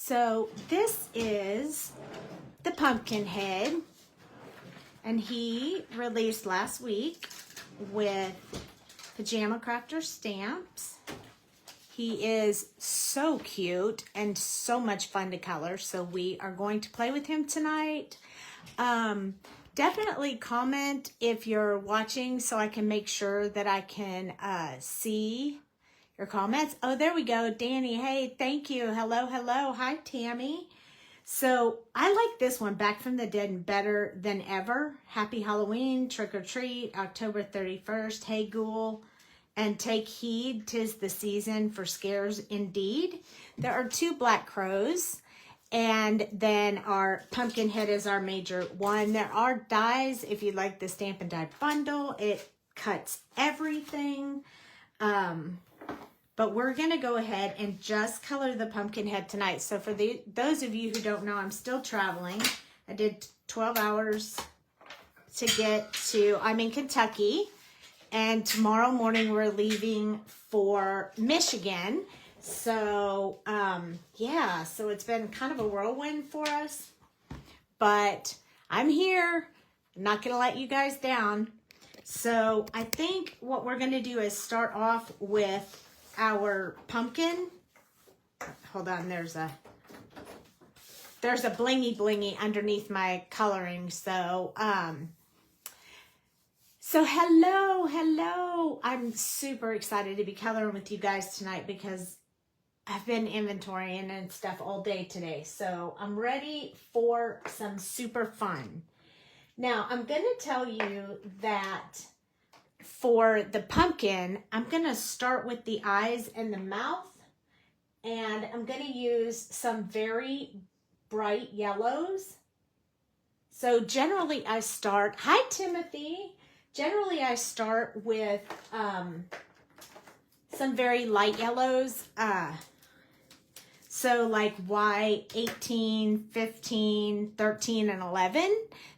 So this is the Pumpkinhead, and he released last week with Pajama Crafter stamps. He is so cute and so much fun to color, so we are going to play with him tonight. Definitely comment if you're watching so I can make sure that I can see your comments. Oh, there we go. Danny, hey, thank you. Hello, hello. Hi, Tammy. So I like this one, Back from the Dead and Better Than Ever. Happy Halloween, trick or treat, October 31st. Hey, ghoul, and take heed, 'tis the season for scares indeed. There are 2 black crows, and then our Pumpkinhead is our major one. There are dies if you like the Stamp and Die bundle. It cuts everything. But we're going to go ahead and just color the Pumpkinhead tonight. So for those of you who don't know, I'm still traveling. I did 12 hours to get to, I'm in Kentucky. And tomorrow morning we're leaving for Michigan. So, yeah, so it's been kind of a whirlwind for us. But I'm here. I'm not going to let you guys down. So I think what we're going to do is start off with our pumpkin. Hold on, there's a blingy underneath my coloring. So hello. I'm super excited to be coloring with you guys tonight because I've been inventorying and stuff all day today. So I'm ready for some super fun. Now, I'm going to tell you that for the pumpkin, I'm going to start with the eyes and the mouth, and I'm going to use some very bright yellows. So generally I start, hi Timothy, generally I start with some very light yellows, so like white, 18, 15, 13, and 11.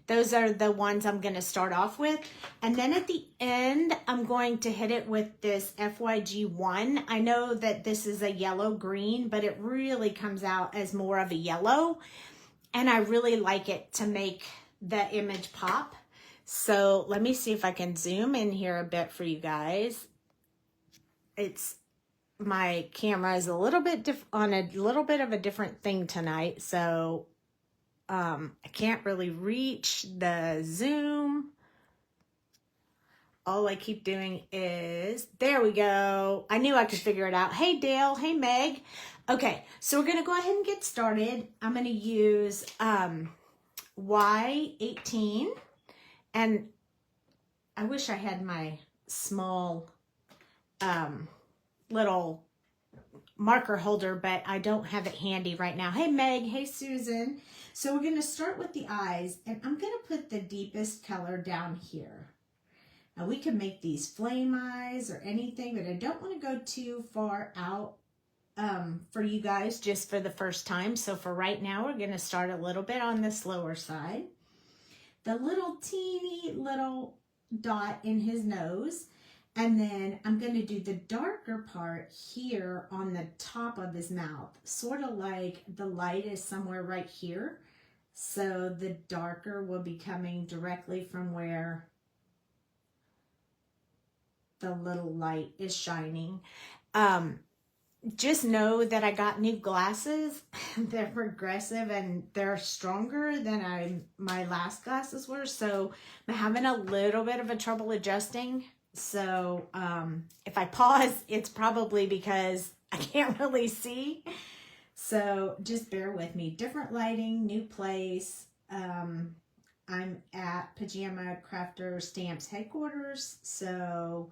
Those are the ones I'm going to start off with. And then at the end, I'm going to hit it with this FYG1. I know that this is a yellow-green, but it really comes out as more of a yellow. And I really like it to make the image pop. So let me see if I can zoom in here a bit for you guys. My camera is a little bit on a little bit of a different thing tonight, so I can't really reach the zoom. All I keep doing is, there we go. I knew I could figure it out. Hey Dale, hey Meg. Okay, so we're gonna go ahead and get started. I'm gonna use Y18, and I wish I had my small little marker holder, but I don't have it handy right now. Hey Meg, hey Susan. So we're going to start with the eyes, and I'm going to put the deepest color down here. Now we can make these flame eyes or anything, but I don't want to go too far out for you guys just for the first time. So for right now, we're going to start a little bit on the slower side. The little teeny little dot in his nose. And then I'm going to do the darker part here on the top of his mouth, sort of like the light is somewhere right here. So the darker will be coming directly from where the little light is shining. Just know that I got new glasses. They're progressive and they're stronger than my last glasses were. So I'm having a little bit of a trouble adjusting. So if I pause, it's probably because I can't really see. So just bear with me. Different lighting, new place. I'm at Pajama Crafter Stamps headquarters. So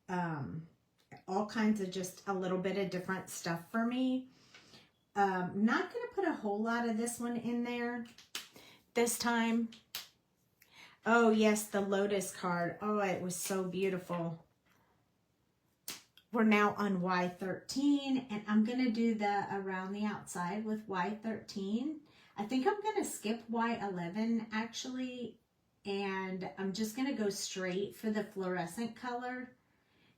all kinds of just a little bit of different stuff for me. Not going to put a whole lot of this one in there this time. Oh, yes, the Lotus card. Oh, it was so beautiful. We're now on Y13, and I'm going to do the around the outside with Y13. I think I'm going to skip Y11, actually, and I'm just going to go straight for the fluorescent color.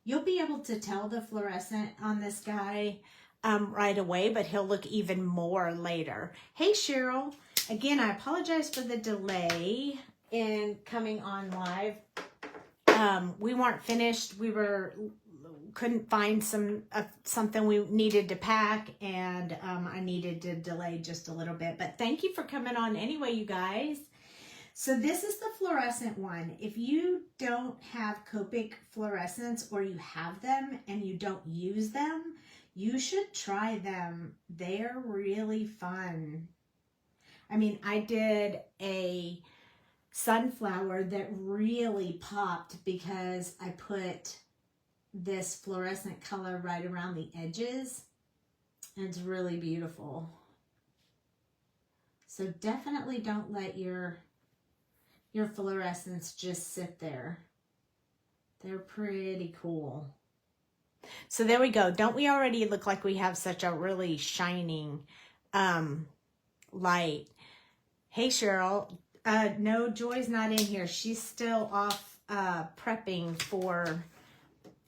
You'll be able to tell the fluorescent on this guy right away, but he'll look even more later. Hey, Cheryl. Again, I apologize for the delay in coming on live. We weren't finished. Couldn't find something we needed to pack, and I needed to delay just a little bit. But thank you for coming on anyway, you guys. So this is the fluorescent one. If you don't have Copic fluorescents, or you have them and you don't use them, you should try them. They're really fun. I mean, I did a sunflower that really popped because I put this fluorescent color right around the edges. And it's really beautiful. So definitely don't let your fluorescents just sit there. They're pretty cool. So there we go. Don't we already look like we have such a really shining light? Hey, Cheryl. No, Joy's not in here. She's still off prepping for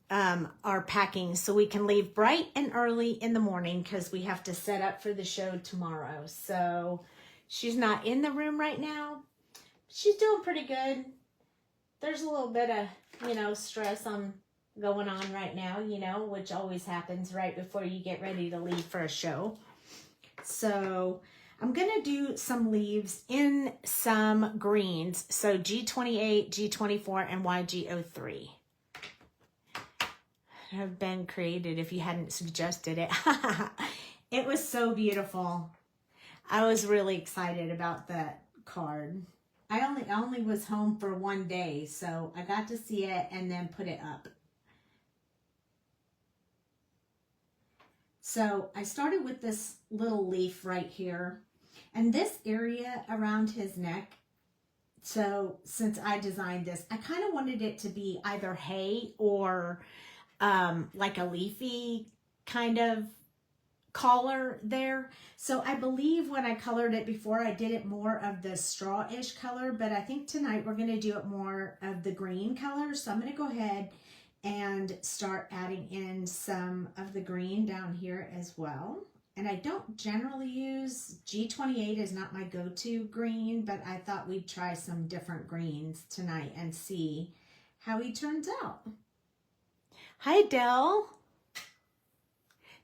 our packing, so we can leave bright and early in the morning because we have to set up for the show tomorrow. So she's not in the room right now. She's doing pretty good. There's a little bit of, stress going on right now, which always happens right before you get ready to leave for a show. So I'm going to do some leaves in some greens. So G28, G24, and YG03 have been created if you hadn't suggested it. It was so beautiful. I was really excited about that card. I only was home for one day, so I got to see it and then put it up. So I started with this little leaf right here, and this area around his neck. So since I designed this, I kind of wanted it to be either hay or like a leafy kind of collar there. So I believe when I colored it before, I did it more of the straw-ish color, but I think tonight we're going to do it more of the green color. So I'm going to go ahead and start adding in some of the green down here as well. And I don't generally use, G28 is not my go-to green, but I thought we'd try some different greens tonight and see how he turns out. Hi, Dell.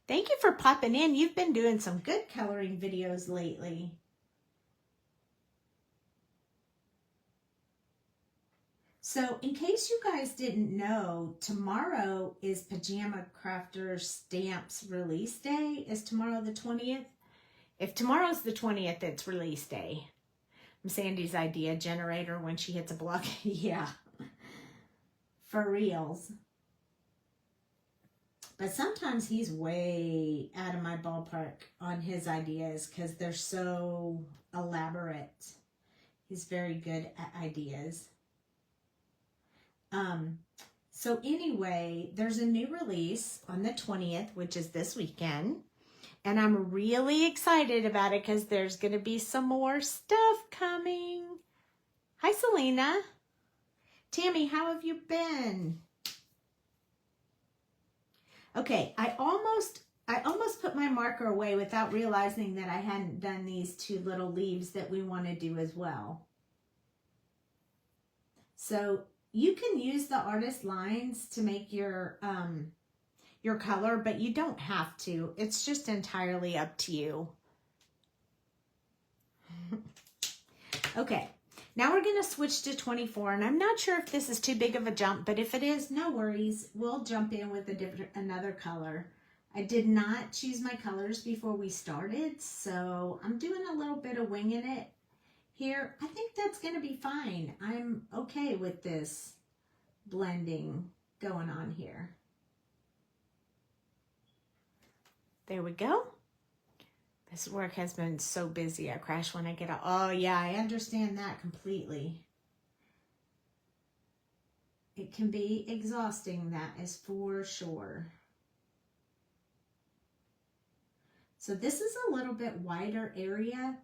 Thank you for popping in. You've been doing some good coloring videos lately. So in case you guys didn't know, tomorrow is Pajama Crafter Stamps release day. Is tomorrow the 20th? If tomorrow's the 20th, it's release day. I'm Sandy's idea generator when she hits a block. Yeah, for reals. But sometimes he's way out of my ballpark on his ideas because they're so elaborate. He's very good at ideas. So anyway, there's a new release on the 20th, which is this weekend. And I'm really excited about it because there's going to be some more stuff coming. Hi, Selena. Tammy, how have you been? Okay, I almost put my marker away without realizing that I hadn't done these two little leaves that we want to do as well. So you can use the artist lines to make your color, but you don't have to. It's just entirely up to you. Okay, now we're going to switch to 24, and I'm not sure if this is too big of a jump, but if it is, no worries. We'll jump in with another color. I did not choose my colors before we started, so I'm doing a little bit of winging it here. I think that's going to be fine. I'm okay with this blending going on here. There we go. This work has been so busy. I crash when I get out. Oh yeah, I understand that completely. It can be exhausting, that is for sure. So this is a little bit wider area.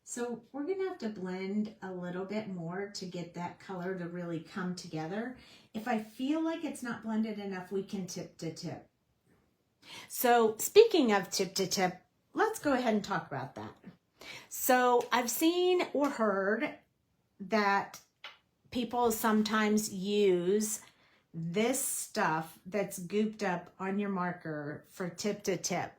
So we're gonna have to blend a little bit more to get that color to really come together. If I feel like it's not blended enough, we can tip to tip. So speaking of tip to tip, let's go ahead and talk about that. So I've seen or heard that people sometimes use this stuff that's gooped up on your marker for tip to tip.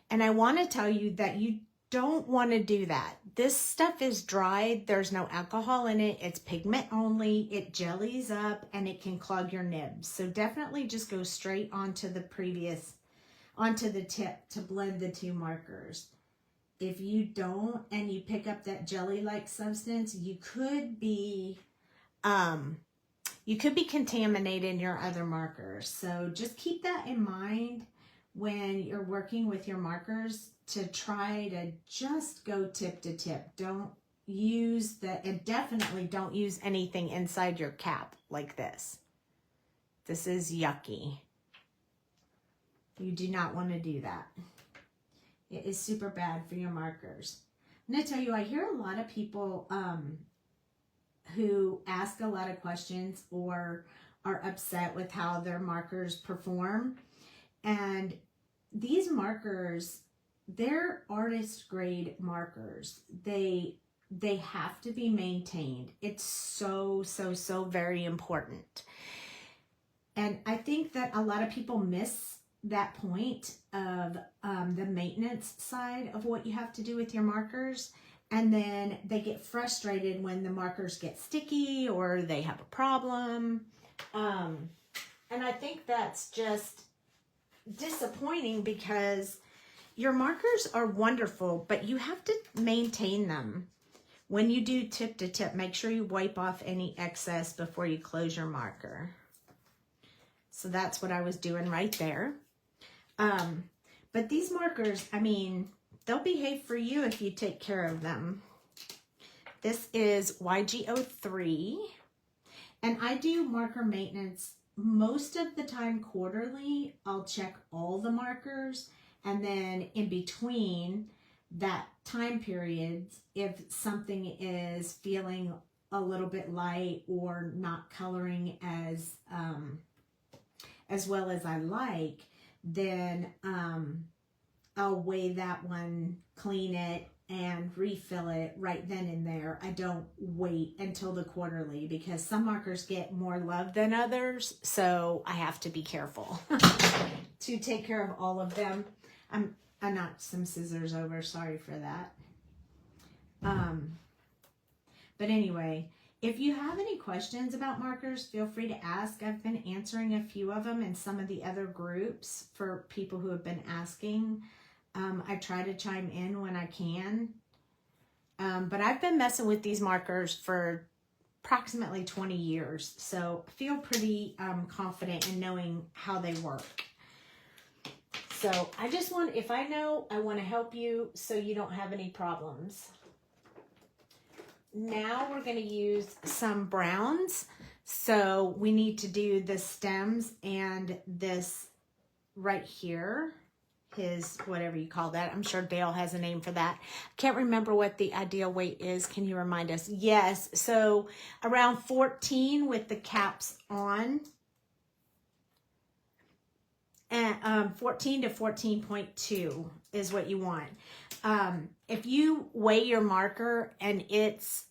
And I want to tell you that you don't want to do that. This stuff is dried. There's no alcohol in it. It's pigment only. It jellies up and it can clog your nibs. So definitely just go straight onto the tip to blend the two markers. If you don't and you pick up that jelly-like substance, you could be contaminating your other markers. So just keep that in mind when you're working with your markers, to try to just go tip to tip. Don't use and definitely don't use anything inside your cap like this. This is yucky. You do not want to do that. It is super bad for your markers. I'm going to tell you, I hear a lot of people who ask a lot of questions or are upset with how their markers perform. And these markers, they're artist grade markers. They have to be maintained. It's so very important. And I think that a lot of people miss that point of the maintenance side of what you have to do with your markers. And then they get frustrated when the markers get sticky or they have a problem. And I think that's just disappointing, because your markers are wonderful, but you have to maintain them. When you do tip to tip, make sure you wipe off any excess before you close your marker. So that's what I was doing right there. But these markers, I mean, they'll behave for you if you take care of them. This is YG03, and I do marker maintenance most of the time quarterly. I'll check all the markers, and then in between that time period, if something is feeling a little bit light or not coloring as well as I like, then I'll weigh that one, clean it, and refill it right then and there. I don't wait until the quarterly, because some markers get more love than others, so I have to be careful to take care of all of them. I knocked some scissors over, sorry for that. But anyway, if you have any questions about markers, feel free to ask. I've been answering a few of them in some of the other groups for people who have been asking. I try to chime in when I can. But I've been messing with these markers for approximately 20 years. So I feel pretty confident in knowing how they work. So I just want, if I know, I want to help you so you don't have any problems. Now we're going to use some browns. So we need to do the stems and this right here, his, whatever you call that. I'm sure Dale has a name for that. Can't remember what the ideal weight is. Can you remind us? Yes. So around 14 with the caps on. And 14 to 14.2 is what you want. If you weigh your marker and it's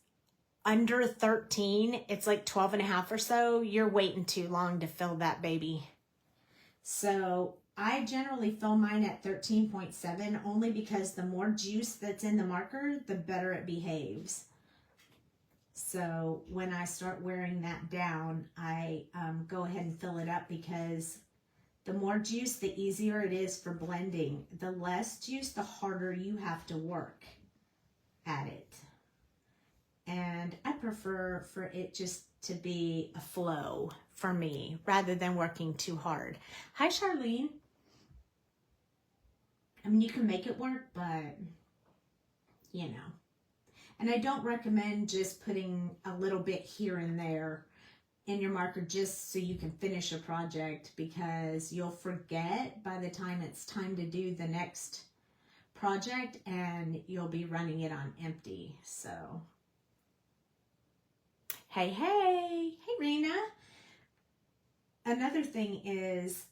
under 13, it's like 12 and a half or so, you're waiting too long to fill that baby. So I generally fill mine at 13.7, only because the more juice that's in the marker, the better it behaves. So when I start wearing that down, I go ahead and fill it up, because the more juice, the easier it is for blending. The less juice, the harder you have to work at it. And I prefer for it just to be a flow for me, rather than working too hard. Hi, Charlene. I mean, you can make it work, but, you know. And I don't recommend just putting a little bit here and there in your marker just so you can finish a project, because you'll forget by the time it's time to do the next project and you'll be running it on empty. So, hey, Rena. Another thing is,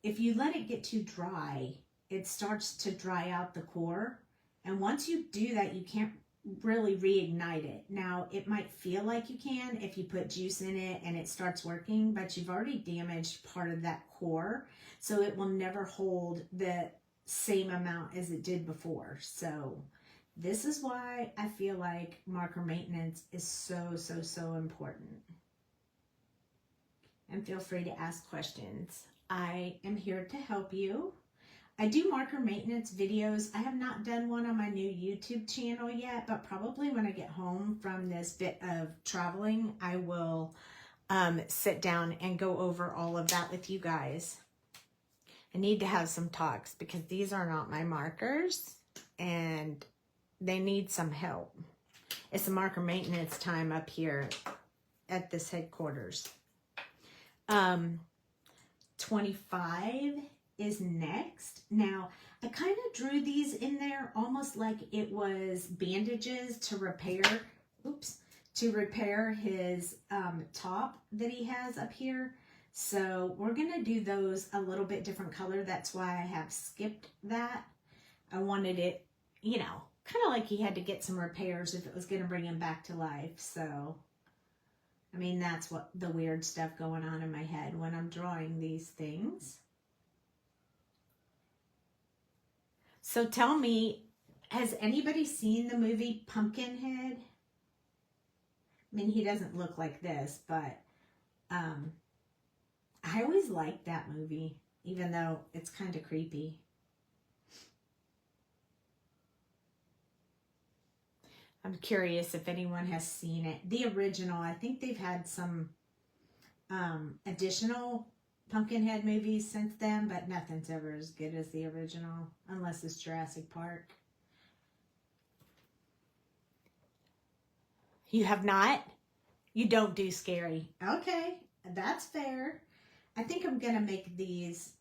if you let it get too dry, it starts to dry out the core. And once you do that, you can't really reignite it. Now, it might feel like you can if you put juice in it and it starts working, but you've already damaged part of that core, so it will never hold the same amount as it did before. So this is why I feel like marker maintenance is so, so, so important. And feel free to ask questions. I am here to help you. I do marker maintenance videos. I have not done one on my new YouTube channel yet, but probably when I get home from this bit of traveling, I will sit down and go over all of that with you guys. I need to have some talks because these are not my markers and they need some help. It's a marker maintenance time up here at this headquarters. 25 is next. Now, I kind of drew these in there almost like it was bandages to repair, to repair his top that he has up here. So we're going to do those a little bit different color. That's why I have skipped that. I wanted it, you know, kind of like he had to get some repairs if it was going to bring him back to life. So, I mean, that's what the weird stuff going on in my head when I'm drawing these things. So tell me, has anybody seen the movie Pumpkinhead? I mean, he doesn't look like this, but I always liked that movie, even though it's kind of creepy. I'm curious if anyone has seen it. The original, I think they've had some additional Pumpkinhead movies since then, but nothing's ever as good as the original, unless it's Jurassic Park. You have not? You don't do scary. Okay, that's fair. I think I'm going to make this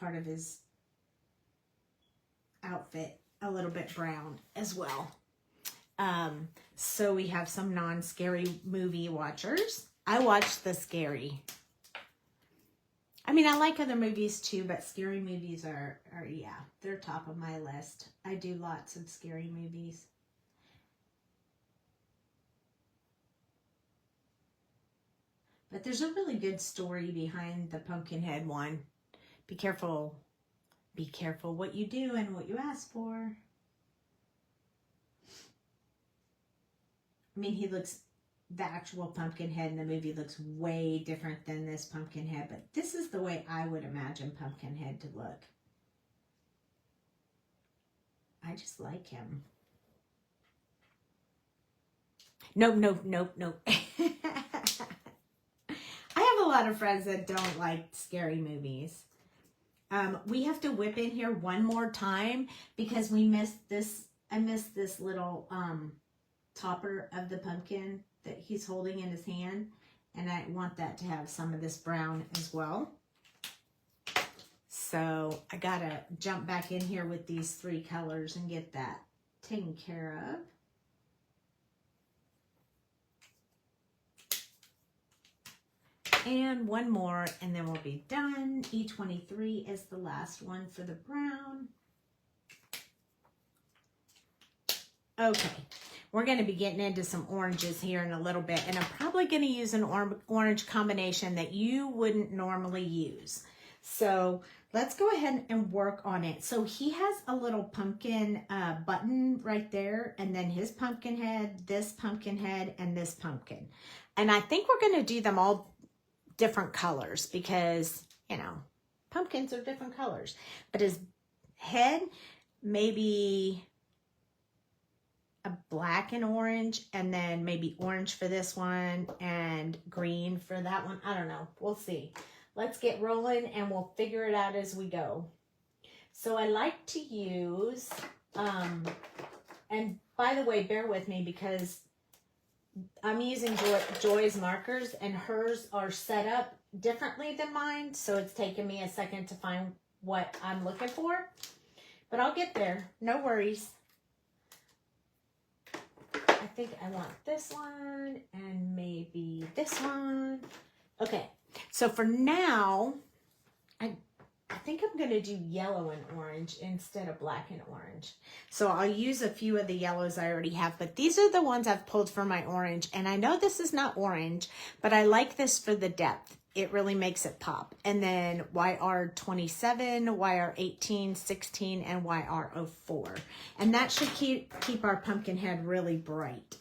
part of his outfit a little bit brown as well. So we have some non-scary movie watchers. I watch the scary. I mean, I like other movies too, but scary movies are yeah, they're top of my list. I do lots of scary movies. But there's a really good story behind the Pumpkinhead one. Be careful. Be careful what you do and what you ask for. I mean, the actual Pumpkinhead in the movie looks way different than this Pumpkinhead, but this is the way I would imagine Pumpkinhead to look. I just like him. Nope. I have a lot of friends that don't like scary movies. We have to whip in here one more time because we missed this. I missed this little topper of the pumpkin that he's holding in his hand, and I want that to have some of this brown as well. So I gotta jump back in here with these three colors and get that taken care of. And one more, and then we'll be done. E23 is the last one for the brown. Okay, we're going to be getting into some oranges here in a little bit, and I'm probably going to use an orange combination that you wouldn't normally use. So let's go ahead and work on it. So he has a little pumpkin button right there, and then his pumpkin head, this pumpkin head, and this pumpkin. And I think we're going to do them all different colors because, you know, pumpkins are different colors. But his head, maybe a black and orange, and then maybe orange for this one and green for that one. I don't know. We'll see. Let's get rolling and we'll figure it out as we go. So I like to use, and by the way, bear with me because I'm using Joy's markers and hers are set up differently than mine. So it's taken me a second to find what I'm looking for, but I'll get there. No worries. I think I want this one and maybe this one. Okay. So for now, I think I'm going to do yellow and orange instead of black and orange. So I'll use a few of the yellows I already have, but these are the ones I've pulled for my orange. And I know this is not orange, but I like this for the depth. It really makes it pop. And then YR27, YR18, 16, and YR04. And that should keep our pumpkin head really bright.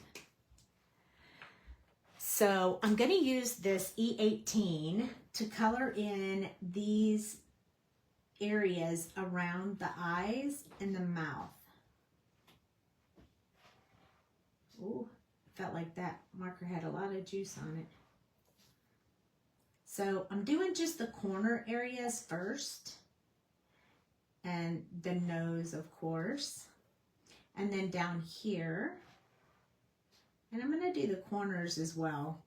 So I'm going to use this E18 to color in these areas around the eyes and the mouth. Ooh, felt like that marker had a lot of juice on it. So I'm doing just the corner areas first, and the nose, of course, and then down here. And I'm going to do the corners as well.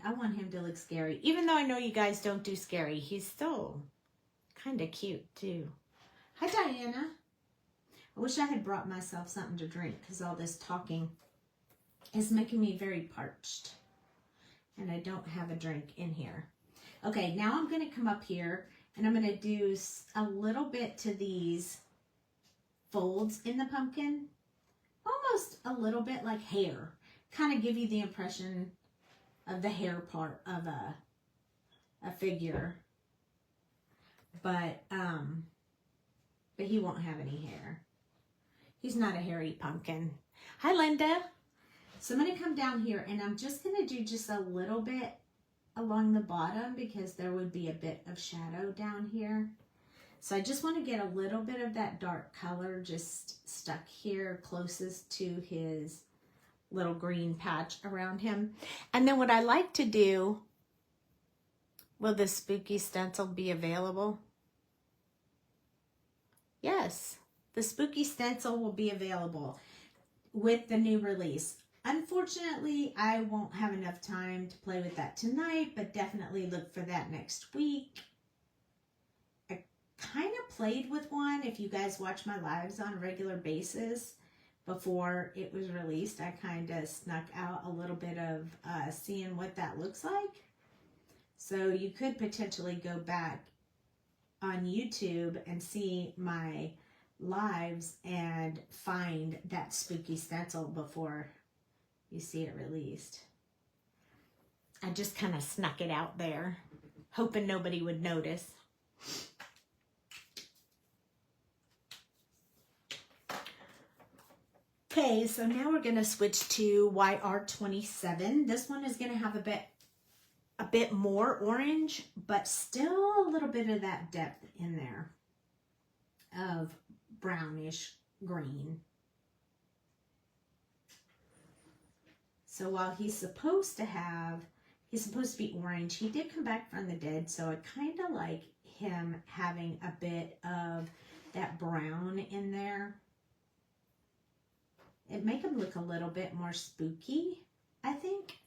I want him to look scary. Even though I know you guys don't do scary, he's still kind of cute too. Hi, Diana. I wish I had brought myself something to drink because all this talking is making me very parched. And I don't have a drink in here. Okay, now I'm going to come up here and I'm going to do a little bit to these folds in the pumpkin. Almost a little bit like hair. Kind of give you the impression of the hair part of a figure, but he won't have any hair. He's not a hairy pumpkin. Hi, Linda. So I'm going to come down here and I'm just going to do just a little bit along the bottom because there would be a bit of shadow down here. So I just want to get a little bit of that dark color just stuck here closest to his little green patch around him. And then what I like to do, will the spooky stencil be available? Yes, the spooky stencil will be available with the new release. Unfortunately, I won't have enough time to play with that tonight, but definitely look for that next week. I kind of played with one. If you guys watch my lives on a regular basis, before it was released, I kind of snuck out a little bit of seeing what that looks like. So you could potentially go back on YouTube and see my lives and find that spooky stencil before you see it released. I just kind of snuck it out there, hoping nobody would notice. Okay, so now we're going to switch to YR27. This one is going to have a bit more orange, but still a little bit of that depth in there of brownish green. So while he's supposed to be orange, he did come back from the dead, so I kind of like him having a bit of that brown in there. It make him look a little bit more spooky, I think.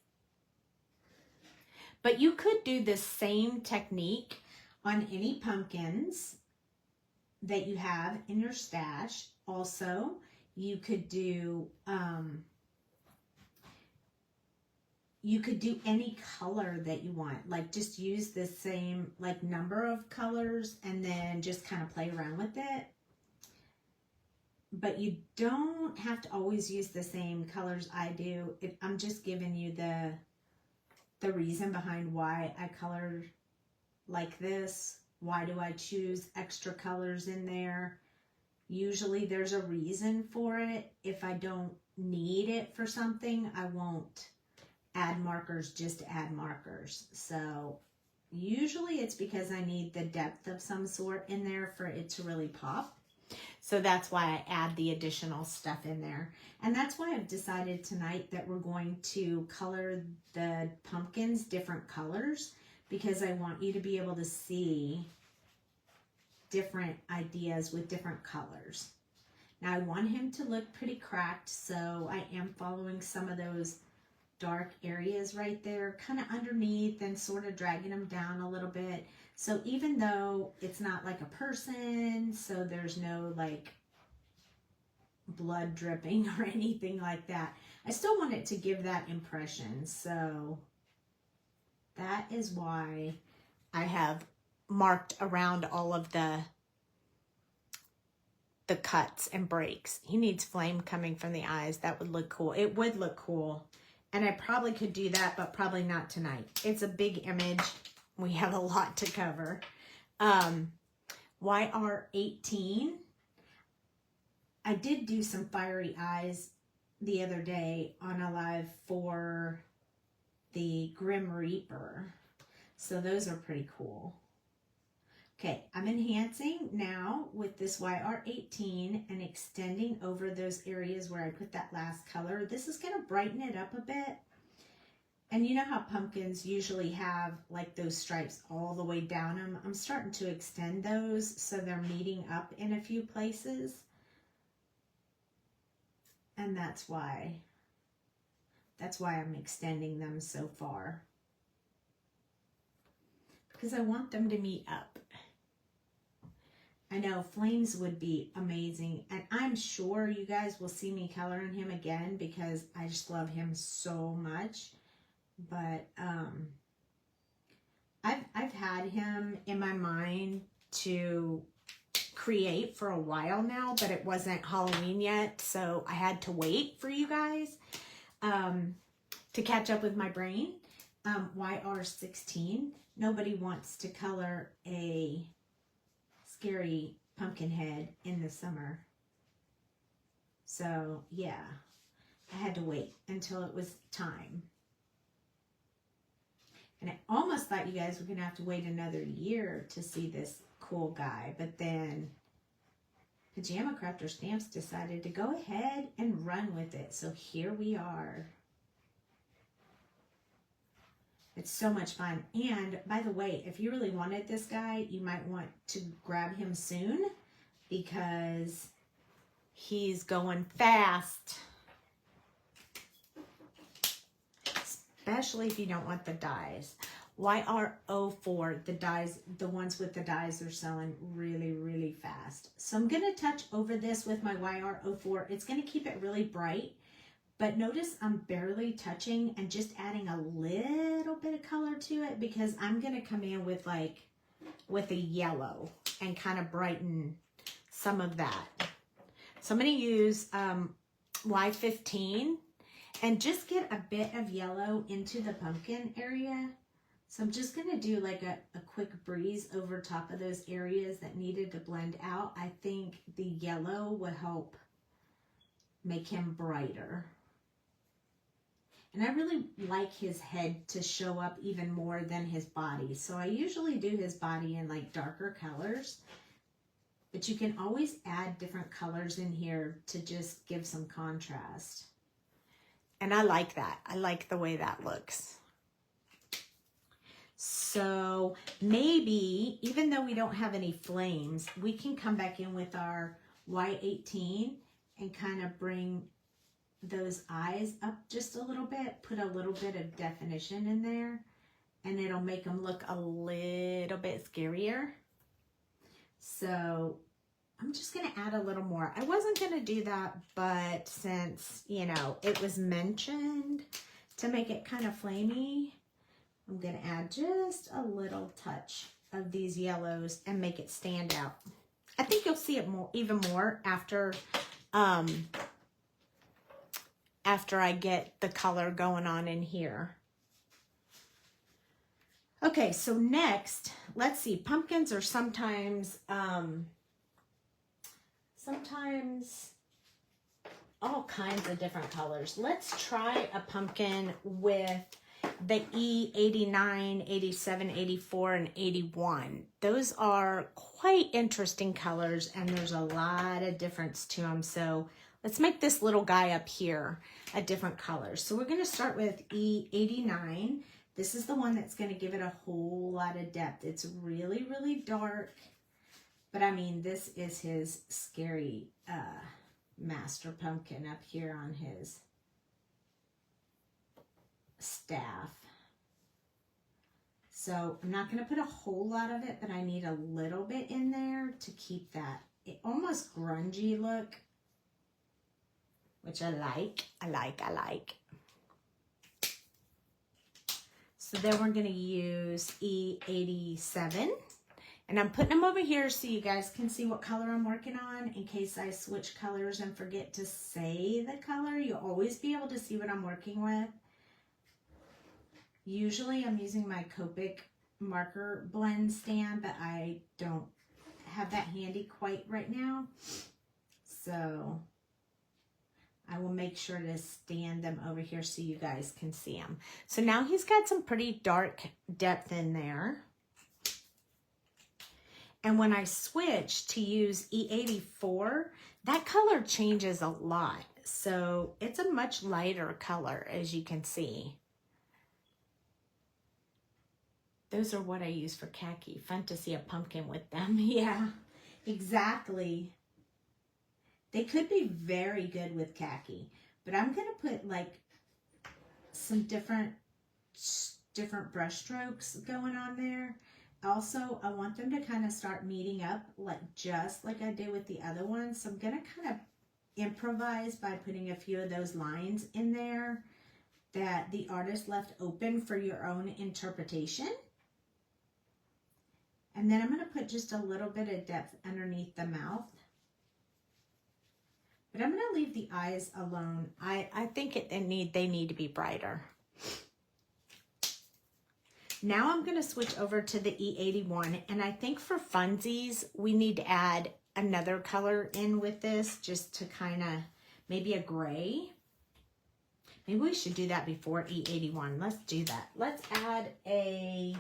But you could do the same technique on any pumpkins that you have in your stash. Also, you could do any color that you want. Like just use the same like number of colors and then just kind of play around with it. But you don't have to always use the same colors I do. I'm just giving you the reason behind why I colored like this. Why do I choose extra colors in there? Usually there's a reason for it. If I don't need it for something, I won't add markers just to add markers. So usually it's because I need the depth of some sort in there for it to really pop. So that's why I add the additional stuff in there. And that's why I've decided tonight that we're going to color the pumpkins different colors, because I want you to be able to see different ideas with different colors. Now I want him to look pretty cracked, so I am following some of those dark areas right there, kind of underneath and sort of dragging them down a little bit. So even though it's not like a person, so there's no like blood dripping or anything like that, I still want it to give that impression. So That is why I have marked around all of the cuts and breaks. He needs flame coming from the eyes. That would look cool. It would look cool. And I probably could do that, but probably not tonight. It's a big image. We have a lot to cover. YR18. I did do some fiery eyes the other day on a live for the Grim Reaper. So those are pretty cool. Okay, I'm enhancing now with this YR18 and extending over those areas where I put that last color. This is going to brighten it up a bit. And you know how pumpkins usually have like those stripes all the way down them? I'm starting to extend those so they're meeting up in a few places. And that's why I'm extending them so far. Because I want them to meet up. I know flames would be amazing, and I'm sure you guys will see me coloring him again because I just love him so much. But I've had him in my mind to create for a while now, but it wasn't Halloween yet, so I had to wait for you guys to catch up with my brain. YR16. Nobody wants to color a scary pumpkin head in the summer. So yeah, I had to wait until it was time. And I almost thought you guys were going to have to wait another year to see this cool guy. But then Pajama Crafter Stamps decided to go ahead and run with it. So here we are. It's so much fun. And by the way, if you really wanted this guy, you might want to grab him soon because he's going fast. Especially if you don't want the dies. YR04, the dies, the ones with the dies are selling really, really fast. So I'm going to touch over this with my YR04. It's going to keep it really bright. But notice I'm barely touching and just adding a little bit of color to it because I'm going to come in with a yellow and kind of brighten some of that. So I'm going to use Y15 and just get a bit of yellow into the pumpkin area. So I'm just going to do like a quick breeze over top of those areas that needed to blend out. I think the yellow will help make him brighter. And I really like his head to show up even more than his body. So I usually do his body in like darker colors. But you can always add different colors in here to just give some contrast. And I like that. I like the way that looks. So maybe, even though we don't have any flames, we can come back in with our Y18 and kind of bring those eyes up just a little bit, put a little bit of definition in there, and it'll make them look a little bit scarier. So I'm just going to add a little more. I wasn't going to do that, but since, you know, it was mentioned to make it kind of flamey, I'm going to add just a little touch of these yellows and make it stand out. I think you'll see it more, even more after I get the color going on in here. Okay, so next, let's see. Pumpkins are sometimes all kinds of different colors. Let's try a pumpkin with the E89, 87, 84, and 81. Those are quite interesting colors, and there's a lot of difference to them. So let's make this little guy up here a different color. So we're going to start with E89. This is the one that's going to give it a whole lot of depth. It's really, really dark. But I mean, this is his scary master pumpkin up here on his staff. So I'm not going to put a whole lot of it, but I need a little bit in there to keep that almost grungy look, which I like. So then we're going to use E87. And I'm putting them over here so you guys can see what color I'm working on in case I switch colors and forget to say the color. You'll always be able to see what I'm working with. Usually I'm using my Copic marker blend stand, but I don't have that handy quite right now. So I will make sure to stand them over here so you guys can see them. So now he's got some pretty dark depth in there. And when I switch to use E84, that color changes a lot. So it's a much lighter color, as you can see. Those are what I use for khaki. Fun to see a pumpkin with them. Yeah, exactly. They could be very good with khaki, but I'm going to put like some different brush strokes going on there. Also, I want them to kind of start meeting up just like I did with the other ones. So I'm going to kind of improvise by putting a few of those lines in there that the artist left open for your own interpretation. And then I'm going to put just a little bit of depth underneath the mouth. But I'm going to leave the eyes alone. I think they need to be brighter. Now I'm going to switch over to the E81. And I think for funsies, we need to add another color in with this just to kind of, maybe a gray. Maybe we should do that before E81. Let's do that. Let's add a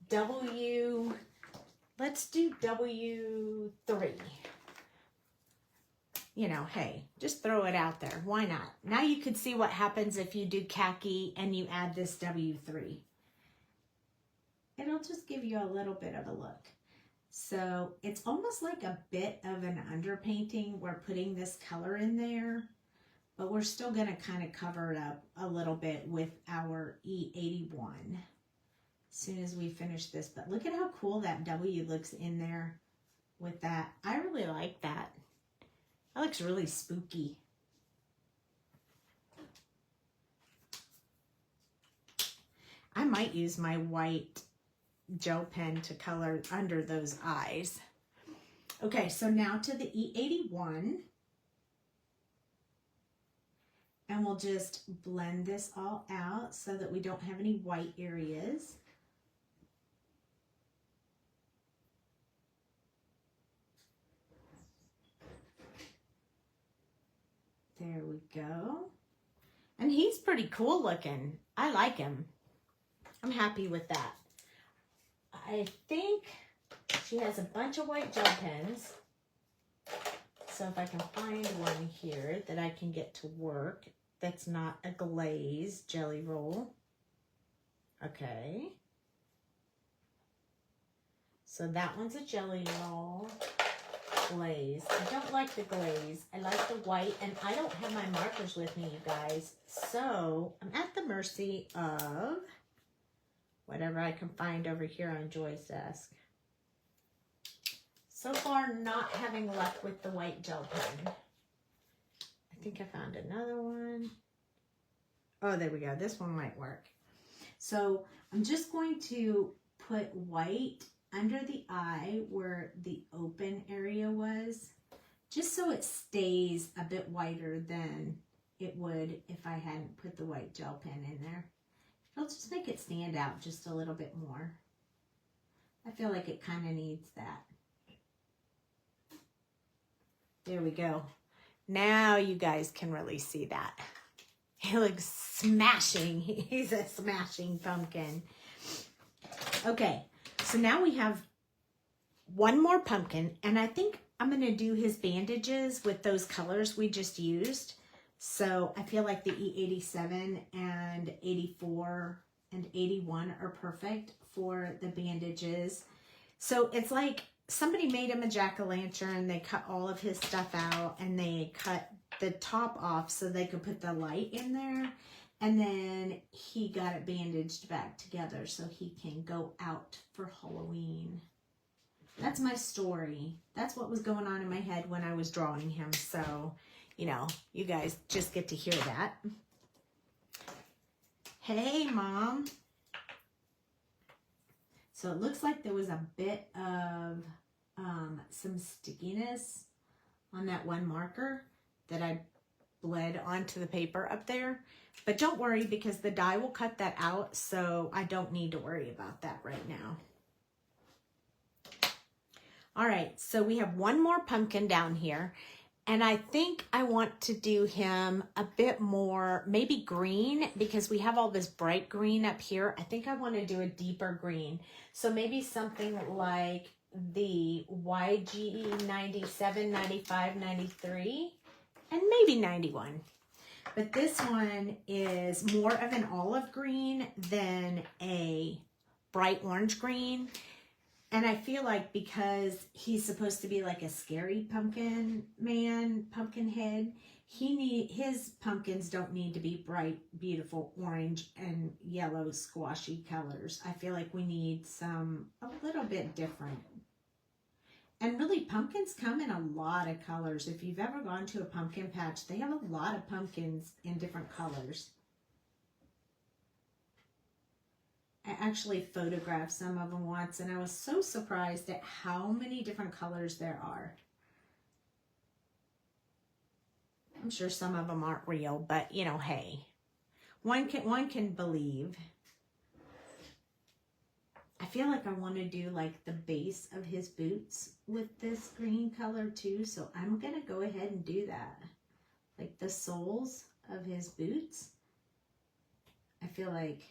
W. Let's do W3. You know, hey, just throw it out there. Why not? Now you can see what happens if you do khaki and you add this W3. It'll just give you a little bit of a look. So it's almost like a bit of an underpainting. We're putting this color in there, but we're still going to kind of cover it up a little bit with our E81 as soon as we finish this. But look at how cool that W looks in there with that. I really like that. That looks really spooky. I might use my white gel pen to color under those eyes. Okay, so now to the E81. And we'll just blend this all out so that we don't have any white areas. There we go. And he's pretty cool looking. I like him. I'm happy with that. I think she has a bunch of white gel pens. So if I can find one here that I can get to work that's not a glaze jelly roll. Okay. So that one's a jelly roll. Glaze. I don't like the glaze. I like the white, and I don't have my markers with me, you guys. So I'm at the mercy of whatever I can find over here on Joy's desk. So far, not having luck with the white gel pen. I think I found another one. Oh, there we go. This one might work. So I'm just going to put white under the eye where the open area was, just so it stays a bit whiter than it would if I hadn't put the white gel pen in there. It'll just make it stand out just a little bit more. I feel like it kind of needs that. There we go. Now you guys can really see that. He looks smashing. He's a smashing pumpkin. Okay, so now we have one more pumpkin, and I think I'm going to do his bandages with those colors we just used. So I feel like the E87 and 84 and 81 are perfect for the bandages. So it's like somebody made him a jack-o'-lantern. They cut all of his stuff out and they cut the top off so they could put the light in there. And then he got it bandaged back together so he can go out for Halloween. That's my story. That's what was going on in my head when I was drawing him. So, you know, you guys just get to hear that. Hey, Mom. So it looks like there was a bit of some stickiness on that one marker that I bled onto the paper up there. But don't worry, because the die will cut that out, so I don't need to worry about that right now. All right, so we have one more pumpkin down here, and I think I want to do him a bit more, maybe green, because we have all this bright green up here. I think I want to do a deeper green. So maybe something like the YG 97, 95, 93, and maybe 91. But this one is more of an olive green than a bright orange green. And I feel like because he's supposed to be like a scary pumpkin man, Pumpkinhead, his pumpkins don't need to be bright, beautiful orange and yellow squashy colors. I feel like we need a little bit different. And really, pumpkins come in a lot of colors. If you've ever gone to a pumpkin patch, they have a lot of pumpkins in different colors. I actually photographed some of them once, and I was so surprised at how many different colors there are. I'm sure some of them aren't real, but you know, hey, one can believe. I feel like I want to do like the base of his boots with this green color too, so I'm gonna go ahead and do that. Like the soles of his boots. I feel like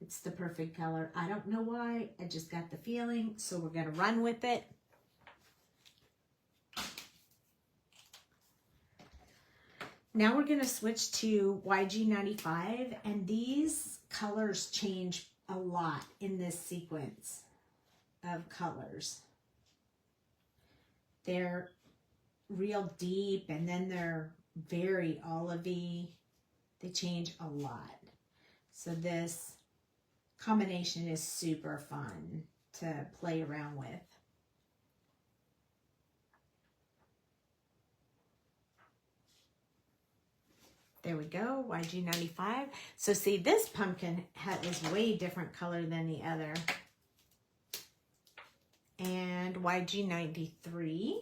it's the perfect color. I don't know why, I just got the feeling, so we're gonna run with it. Now we're gonna switch to YG 95, and these colors change a lot in this sequence of colors. They're real deep, and then they're very olivey. They change a lot. So this combination is super fun to play around with. There we go, YG 95. So see, this pumpkin is way different color than the other. And YG 93.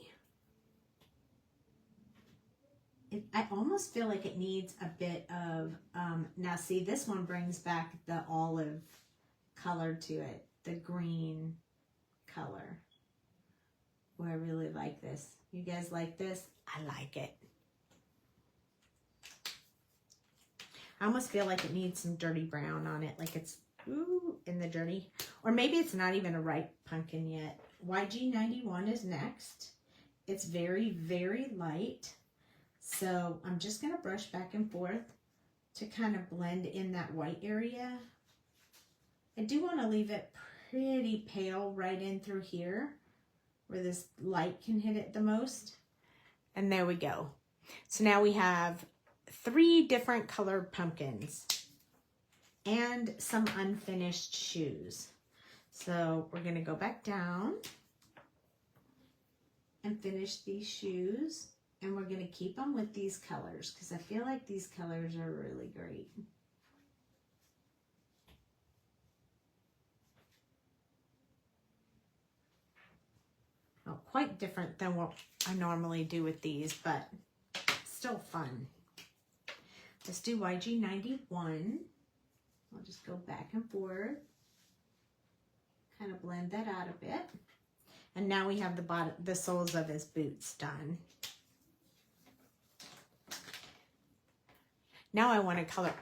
I almost feel like it needs a bit of, now see, this one brings back the olive color to it, the green color. Oh, I really like this. You guys like this? I like it. I almost feel like it needs some dirty brown on it, like it's in the dirty. Or maybe it's not even a ripe pumpkin yet. YG 91 is next. It's very, very light. So I'm just going to brush back and forth to kind of blend in that white area. I do want to leave it pretty pale right in through here where this light can hit it the most. And there we go. So now we have 3 different colored pumpkins and some unfinished shoes. So we're going to go back down and finish these shoes, and we're going to keep them with these colors because I feel like these colors are really great. Well, quite different than what I normally do with these, but still fun. Let's do YG 91. I'll just go back and forth. Kind of blend that out a bit. And now we have the soles of his boots done. Now I want to color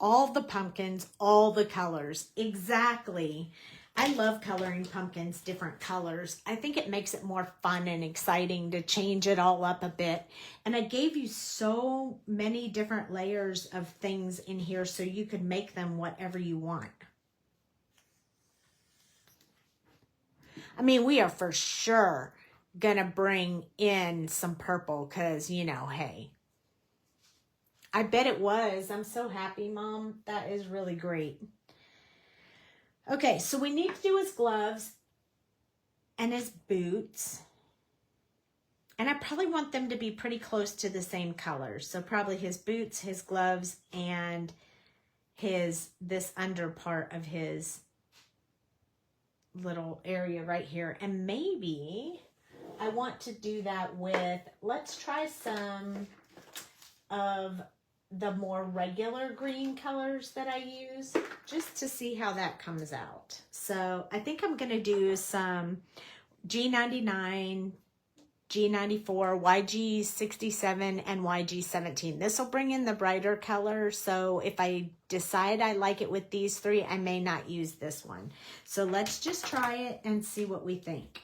all the pumpkins, all the colors. Exactly. I love coloring pumpkins different colors. I think it makes it more fun and exciting to change it all up a bit. And I gave you so many different layers of things in here so you could make them whatever you want. I mean, we are for sure gonna bring in some purple because, you know, hey. I bet it was. I'm so happy, Mom. That is really great. Okay, so we need to do his gloves and his boots. And I probably want them to be pretty close to the same color. So probably his boots, his gloves, and this under part of his little area right here. And maybe I want to do that with, let's try some of the more regular green colors that I use, just to see how that comes out. So I think I'm gonna do some G99, G94, YG67, and YG17. This will bring in the brighter color, so if I decide I like it with these three, I may not use this one. So let's just try it and see what we think.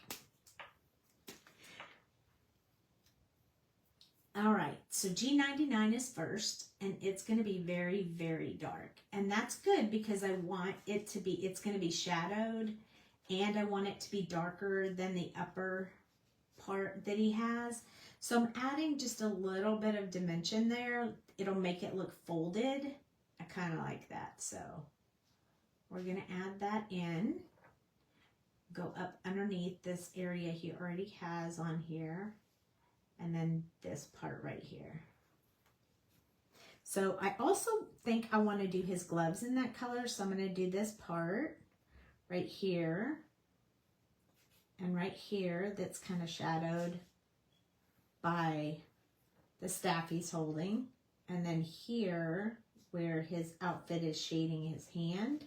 All right, so G99 is first, and it's going to be very, very dark. And that's good because I want it to be, it's going to be shadowed, and I want it to be darker than the upper part that he has. So I'm adding just a little bit of dimension there. It'll make it look folded. I kind of like that. So we're going to add that in. Go up underneath this area he already has on here. And then this part right here. So I also think I want to do his gloves in that color. So I'm going to do this part right here and right here that's kind of shadowed by the staff he's holding. And then here where his outfit is shading his hand.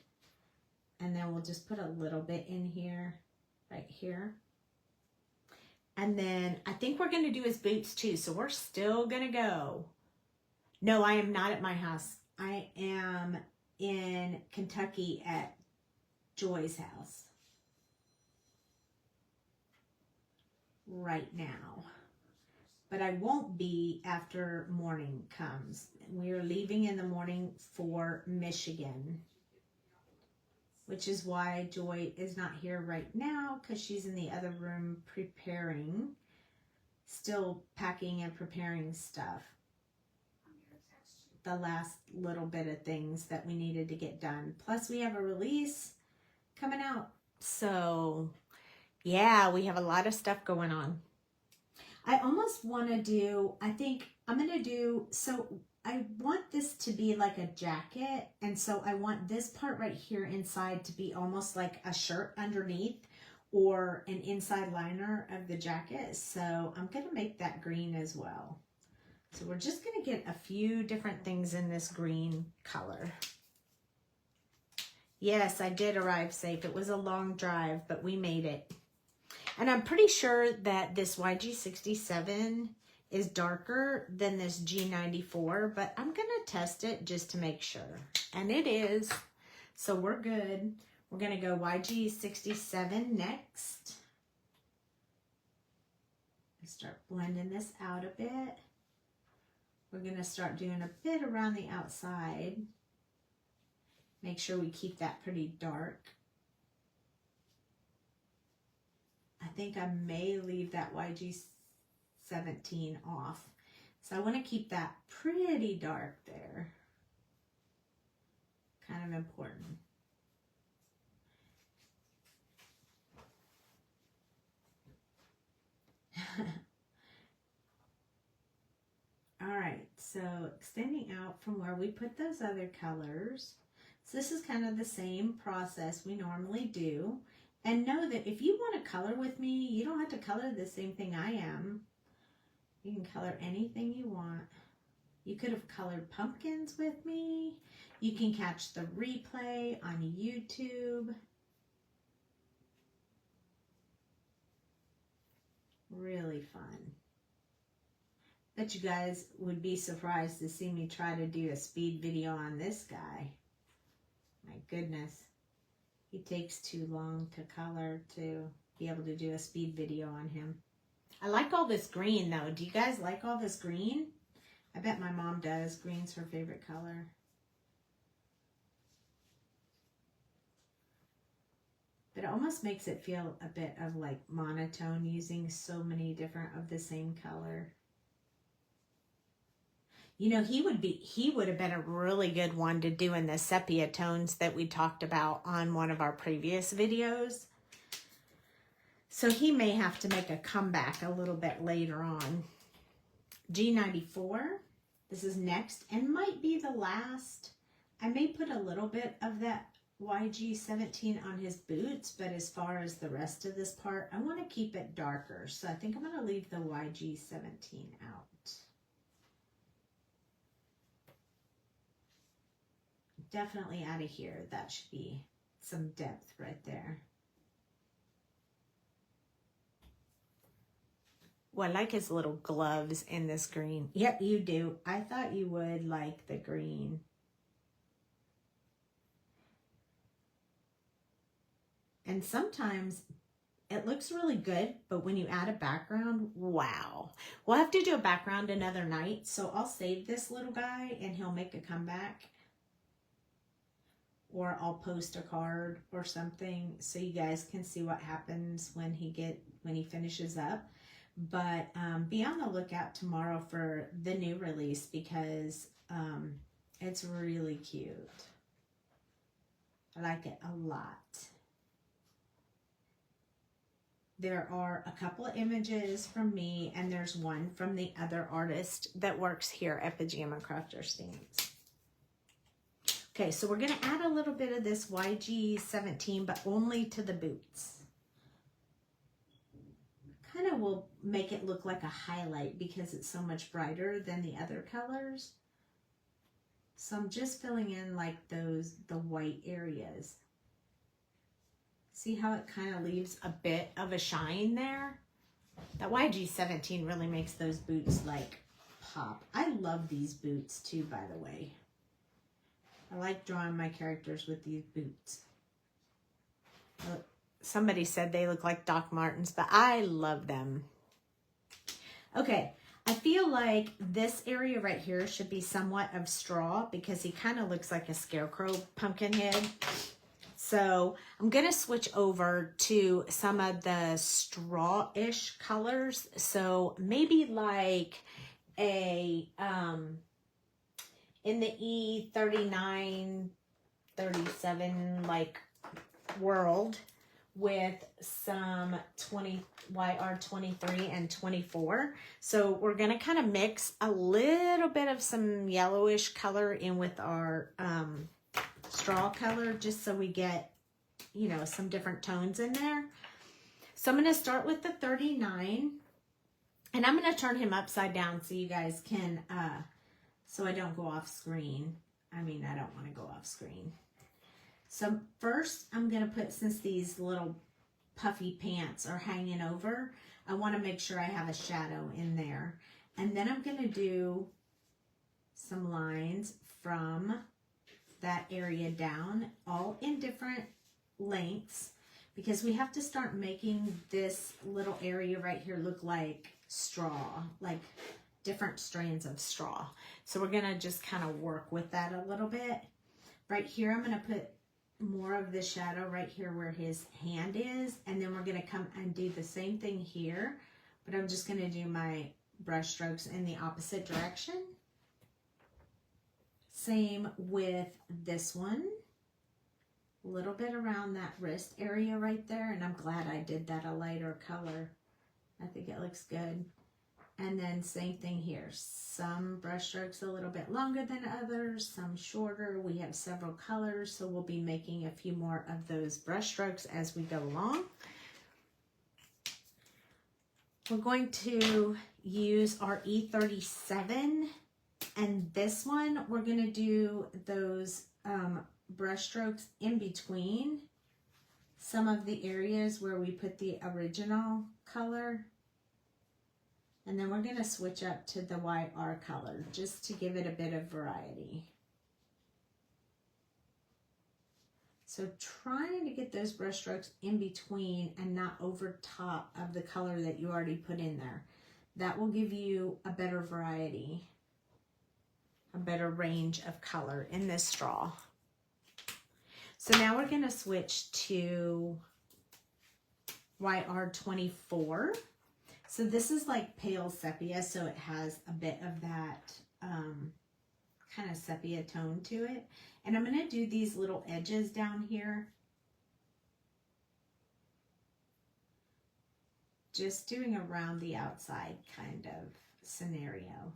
And then we'll just put a little bit in here, right here. And then I think we're going to do his boots too. So we're still going to go. No, I am not at my house. I am in Kentucky at Joy's house right now. But I won't be after morning comes. We are leaving in the morning for Michigan, which is why Joy is not here right now, because she's in the other room preparing, still packing and preparing stuff. The last little bit of things that we needed to get done. Plus we have a release coming out. So yeah, we have a lot of stuff going on. I almost want to do, I think I'm going to do, so I want this to be like a jacket, and so I want this part right here inside to be almost like a shirt underneath or an inside liner of the jacket. So I'm going to make that green as well. So we're just going to get a few different things in this green color. Yes, I did arrive safe. It was a long drive, but we made it. And I'm pretty sure that this YG67 is darker than this G94, but I'm going to test it just to make sure. And it is. So we're good. We're going to go YG67 next. Start blending this out a bit. We're going to start doing a bit around the outside. Make sure we keep that pretty dark. I think I may leave that YG17 off. So I want to keep that pretty dark there. Kind of important. All right, so extending out from where we put those other colors. So this is kind of the same process we normally do. And know that if you want to color with me, you don't have to color the same thing I am. You can color anything you want. You could have colored pumpkins with me. You can catch the replay on YouTube. Really fun. Bet you guys would be surprised to see me try to do a speed video on this guy. My goodness. He takes too long to color to be able to do a speed video on him. I like all this green though. Do you guys like all this green? I bet my mom does. Green's her favorite color. But it almost makes it feel a bit of like monotone using so many different of the same color. You know, he would have been a really good one to do in the sepia tones that we talked about on one of our previous videos. So he may have to make a comeback a little bit later on. G94, this is next and might be the last. I may put a little bit of that YG17 on his boots, but as far as the rest of this part, I want to keep it darker. So I think I'm going to leave the YG17 out. Definitely out of here. That should be some depth right there. Well, I like his little gloves in this green. Yep, you do. I thought you would like the green. And sometimes it looks really good, but when you add a background, wow. We'll have to do a background another night, so I'll save this little guy and he'll make a comeback. Or I'll post a card or something so you guys can see what happens when he finishes up. But be on the lookout tomorrow for the new release because it's really cute. I like it a lot. There are a couple of images from me and there's one from the other artist that works here at Pajama Crafter Stamps. Okay, so we're going to add a little bit of this YG17, but only to the boots. Kind of will make it look like a highlight because it's so much brighter than the other colors. So I'm just filling in like the white areas. See how it kind of leaves a bit of a shine there? That YG17 really makes those boots like pop. I love these boots too, by the way. I like drawing my characters with these boots. Somebody said they look like Doc Martens, but I love them. Okay, I feel like this area right here should be somewhat of straw because he kind of looks like a scarecrow Pumpkinhead. So I'm going to switch over to some of the straw-ish colors. So maybe like a, in the E39, 37 like world with some YR23 and 24. So we're going to kind of mix a little bit of some yellowish color in with our straw color just so we get, you know, some different tones in there. So I'm going to start with the 39 and I'm going to turn him upside down so you guys can, so I don't go off screen. I mean, I don't want to go off screen. So first I'm going to put, since these little puffy pants are hanging over, I want to make sure I have a shadow in there. And then I'm going to do some lines from that area down, all in different lengths, because we have to start making this little area right here look like straw, like different strands of straw. So we're going to just kind of work with that a little bit. Right here, I'm going to put more of the shadow right here where his hand is, and then we're going to come and do the same thing here, but I'm just going to do my brush strokes in the opposite direction. Same with this one, a little bit around that wrist area right there, and I'm glad I did that a lighter color. I think it looks good. And then same thing here, some brush strokes a little bit longer than others, some shorter. We have several colors, so we'll be making a few more of those brush strokes as we go along. We're going to use our E37, and this one we're going to do those brush strokes in between some of the areas where we put the original color. And then we're going to switch up to the YR color just to give it a bit of variety. So trying to get those brush strokes in between and not over top of the color that you already put in there. That will give you a better variety, a better range of color in this straw. So now we're going to switch to YR24. So this is like pale sepia, so it has a bit of that kind of sepia tone to it. And I'm going to do these little edges down here. Just doing around the outside kind of scenario.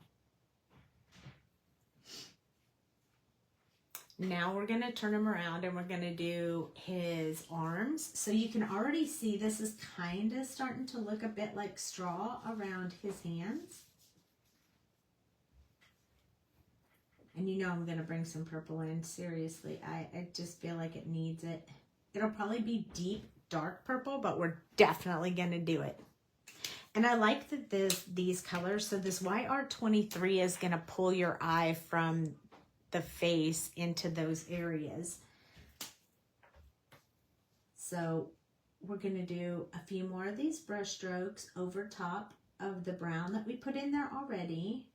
Now we're going to turn him around and we're going to do his arms. So you can already see this is kind of starting to look a bit like straw around his hands. And you know I'm going to bring some purple in. Seriously, I just feel like it needs it. It'll probably be deep, dark purple, but we're definitely going to do it. And I like that these colors. So this YR23 is going to pull your eye from the face into those areas. So we're going to do a few more of these brush strokes over top of the brown that we put in there already.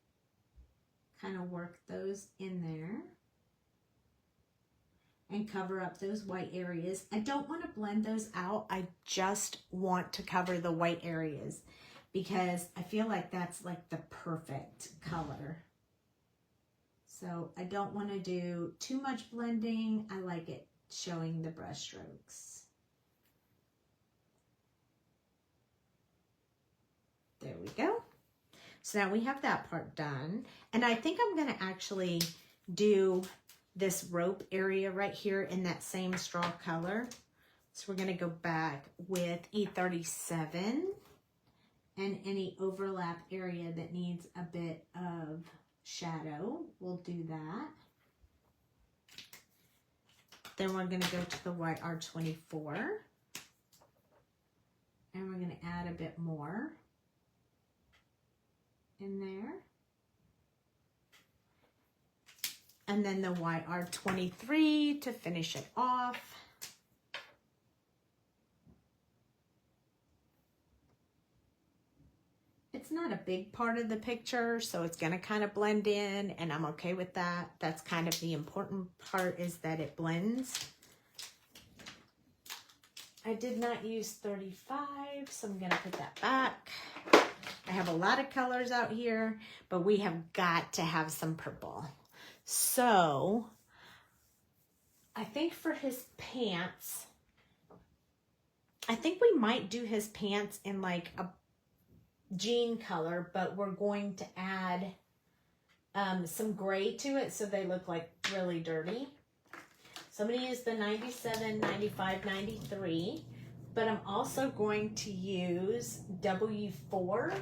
Kind of work those in there and cover up those white areas. I don't want to blend those out. I just want to cover the white areas because I feel like that's like the perfect color. So I don't want to do too much blending. I like it showing the brush strokes. There we go. So now we have that part done. And I think I'm going to actually do this rope area right here in that same straw color. So we're going to go back with E37 and any overlap area that needs a bit of shadow, we'll do that. Then we're going to go to the YR24 and we're going to add a bit more in there. And then the YR23 to finish it off. It's not a big part of the picture, so it's going to kind of blend in, and I'm okay with that. That's kind of the important part, is that it blends. I did not use 35, so I'm going to put that back. I have a lot of colors out here, but we have got to have some purple. So I think for his pants, I think we might do his pants in like a jean color, but we're going to add some gray to it so they look like really dirty. So I'm going to use the 97, 95, 93, but I'm also going to use W4.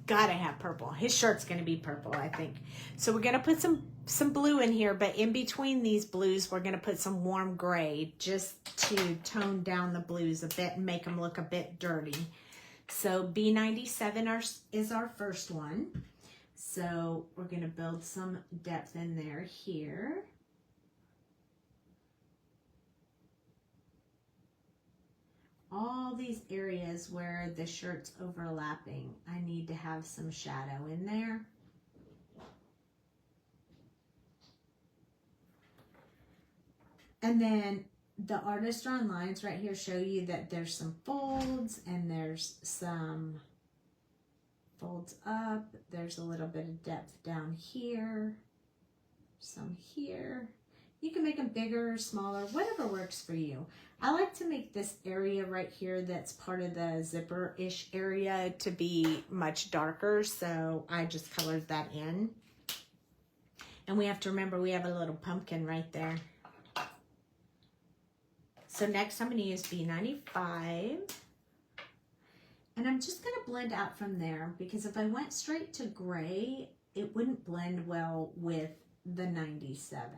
Gotta have purple. His shirt's going to be purple, I think. So we're going to put some blue in here, but in between these blues, we're going to put some warm gray just to tone down the blues a bit and make them look a bit dirty. So B97 is our first one. So we're going to build some depth in there here. All these areas where the shirt's overlapping, I need to have some shadow in there. And then the artist drawn lines right here show you that there's some folds and there's some folds up. There's a little bit of depth down here, some here. You can make them bigger, smaller, whatever works for you. I like to make this area right here that's part of the zipper-ish area to be much darker, so I just colored that in. And we have to remember we have a little pumpkin right there. So next I'm going to use B95. And I'm just going to blend out from there, because if I went straight to gray, it wouldn't blend well with the 97.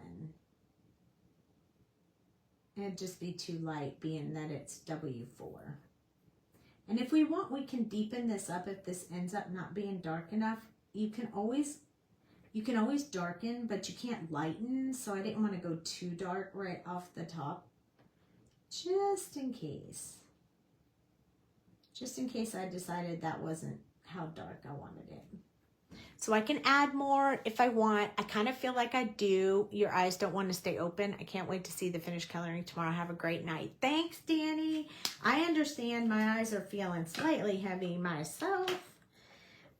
It'd just be too light, being that it's W4. And if we want, we can deepen this up if this ends up not being dark enough. You can always darken, but you can't lighten, so I didn't want to go too dark right off the top. Just in case. Just in case I decided that wasn't how dark I wanted it. So I can add more if I want. I kind of feel like I do. Your eyes don't want to stay open. I can't wait to see the finished coloring tomorrow. Have a great night. Thanks, Danny. I understand my eyes are feeling slightly heavy myself.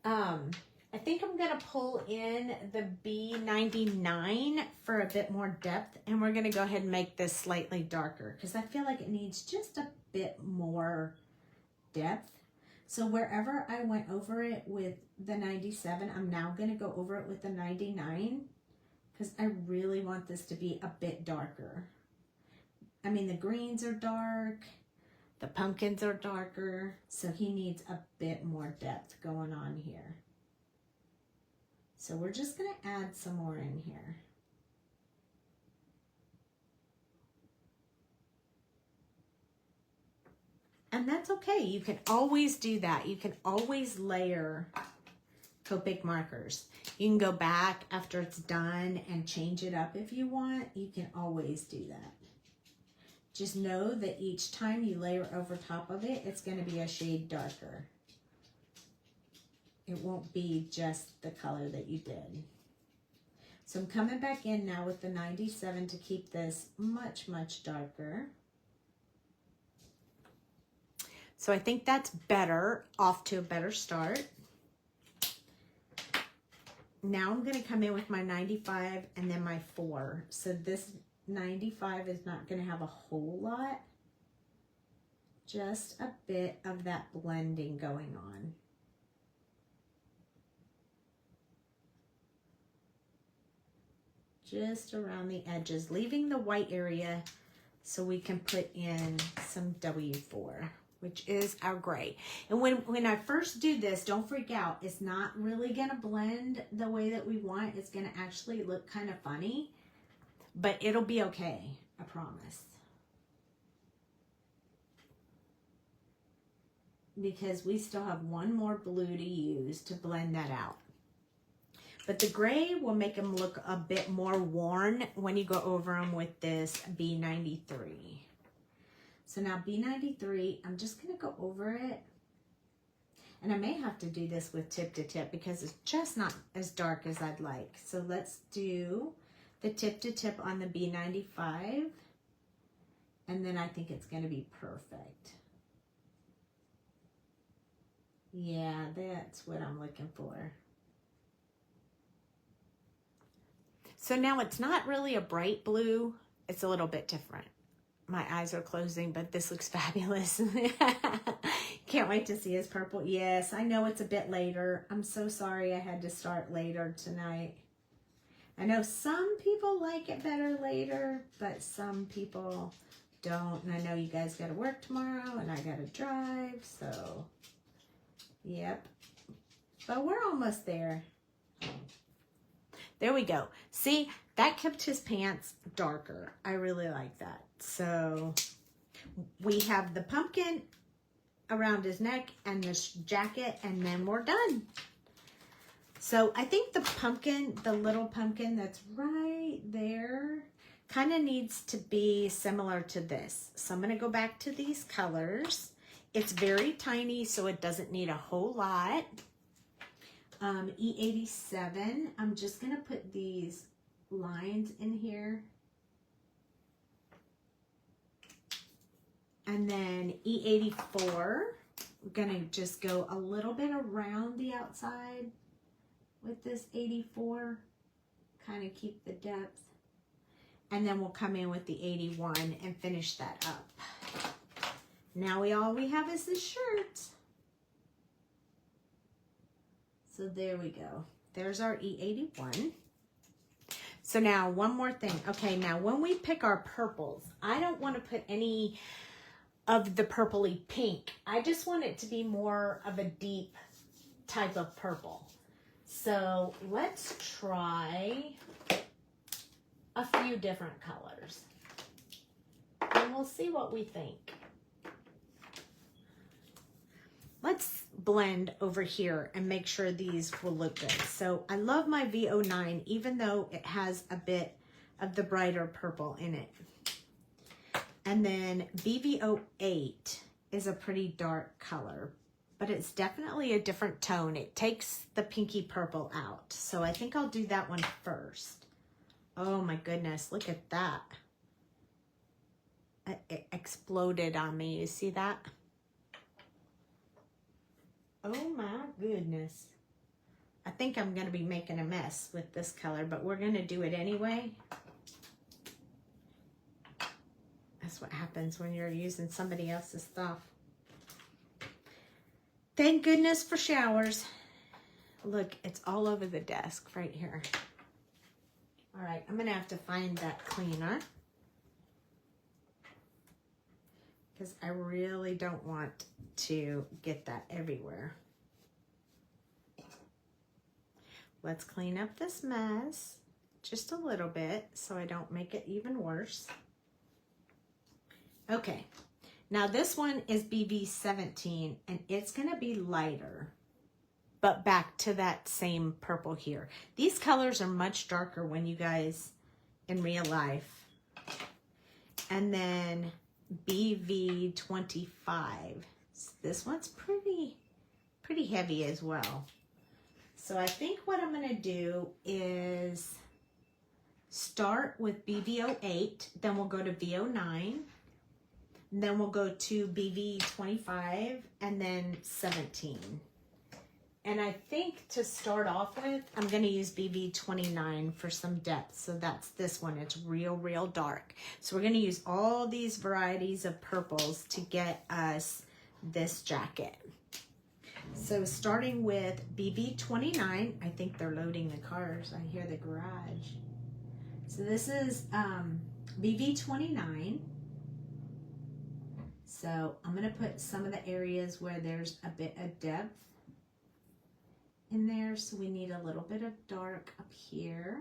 I think I'm going to pull in the B99 for a bit more depth, and we're going to go ahead and make this slightly darker because I feel like it needs just a bit more depth. So wherever I went over it with the 97, I'm now going to go over it with the 99 because I really want this to be a bit darker. I mean, the greens are dark, the pumpkins are darker, so he needs a bit more depth going on here. So we're just going to add some more in here. And that's okay. You can always do that. You can always layer Copic markers. You can go back after it's done and change it up if you want. You can always do that. Just know that each time you layer over top of it, it's going to be a shade darker. It won't be just the color that you did. So I'm coming back in now with the 97 to keep this much, much darker. So I think that's better, off to a better start. Now I'm going to come in with my 95 and then my 4. So this 95 is not going to have a whole lot. Just a bit of that blending going on. Just around the edges, leaving the white area so we can put in some W4, which is our gray. And when I first do this, don't freak out. It's not really going to blend the way that we want. It's going to actually look kind of funny, but it'll be okay, I promise. Because we still have one more blue to use to blend that out. But the gray will make them look a bit more worn when you go over them with this B93. So now B93, I'm just going to go over it. And I may have to do this with tip to tip because it's just not as dark as I'd like. So let's do the tip to tip on the B95. And then I think it's going to be perfect. Yeah, that's what I'm looking for. So now it's not really a bright blue. It's a little bit different. My eyes are closing, but this looks fabulous. Can't wait to see his purple. Yes, I know it's a bit later. I'm so sorry I had to start later tonight. I know some people like it better later, but some people don't. And I know you guys got to work tomorrow and I got to drive. So, yep. But we're almost there. There we go. See, that kept his pants darker. I really like that. So we have the pumpkin around his neck and this jacket, and then we're done. So I think the pumpkin, the little pumpkin that's right there, kind of needs to be similar to this. So I'm going to go back to these colors. It's very tiny, so it doesn't need a whole lot. E87, I'm just going to put these lines in here. And then E84, we're going to just go a little bit around the outside with this 84, kind of keep the depth. And then we'll come in with the 81 and finish that up. Now all we have is this shirt. So there we go. There's our E81. So now one more thing. Okay, now when we pick our purples, I don't want to put any of the purpley pink. I just want it to be more of a deep type of purple. So let's try a few different colors. And we'll see what we think. Let's blend over here and make sure these will look good. So I love my V09, even though it has a bit of the brighter purple in it. And then BV08 is a pretty dark color, but it's definitely a different tone. It takes the pinky purple out. So I think I'll do that one first. Oh my goodness, look at that. It exploded on me, you see that? Oh my goodness. I think I'm going to be making a mess with this color, but we're going to do it anyway. That's what happens when you're using somebody else's stuff. Thank goodness for showers. Look, it's all over the desk right here. All right, I'm gonna have to find that cleaner because I really don't want to get that everywhere. Let's clean up this mess just a little bit so I don't make it even worse. Okay, now this one is BB 17 and it's gonna be lighter, but back to that same purple here. These colors are much darker when you guys in real life. And then BV 25. This one's pretty heavy as well. So I think what I'm gonna do is start with BV 08, then we'll go to V09, then we'll go to BV 25, and then 17. And I think to start off with, I'm gonna use BV 29 for some depth. So that's this one, it's real dark. So we're gonna use all these varieties of purples to get us this jacket. So starting with BV 29, I think they're loading the cars. I hear the garage. So this is BV 29. So I'm gonna put some of the areas where there's a bit of depth in there. So we need a little bit of dark up here.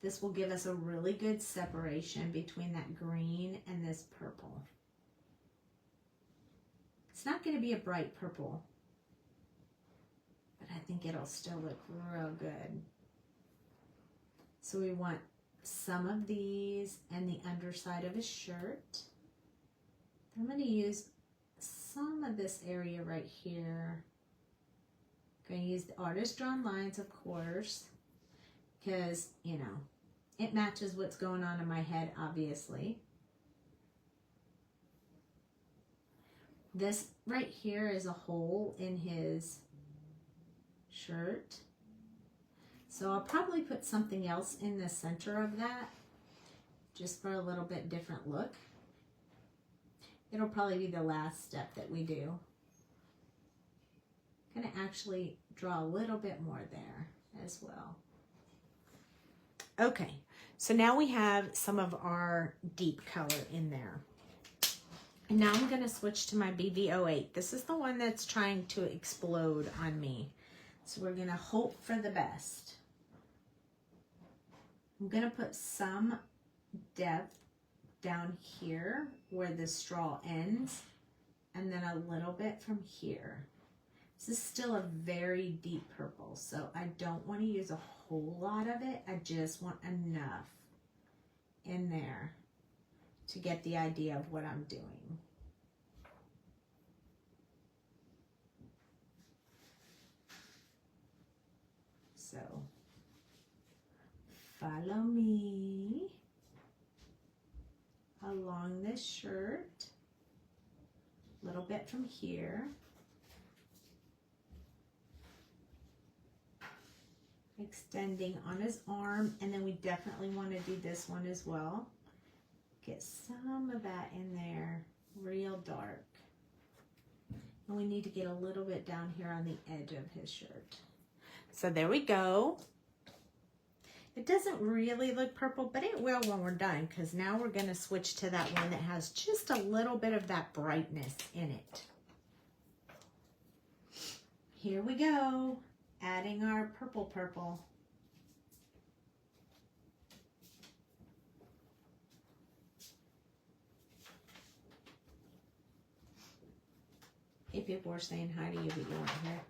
This will give us a really good separation between that green and this purple. It's not gonna be a bright purple, but I think it'll still look real good. So we want some of these and the underside of his shirt. I'm going to use some of this area right here. I'm going to use the artist drawn lines, of course, because, you know, it matches what's going on in my head, obviously. This right here is a hole in his shirt. So I'll probably put something else in the center of that, just for a little bit different look. It'll probably be the last step that we do. I'm gonna actually draw a little bit more there as well. Okay, so now we have some of our deep color in there. And now I'm gonna switch to my BV 08. This is the one that's trying to explode on me. So we're gonna hope for the best. I'm gonna put some depth down here where the straw ends, and then a little bit from here. This is still a very deep purple, so I don't want to use a whole lot of it. I just want enough in there to get the idea of what I'm doing. So follow me along this shirt, a little bit from here, extending on his arm, and then we definitely want to do this one as well. Get some of that in there, real dark. And we need to get a little bit down here on the edge of his shirt. So there we go. It doesn't really look purple, but it will when we're done, because now we're going to switch to that one that has just a little bit of that brightness in it. Here we go, adding our purple. Hey, people were saying hi to you, but you weren't here.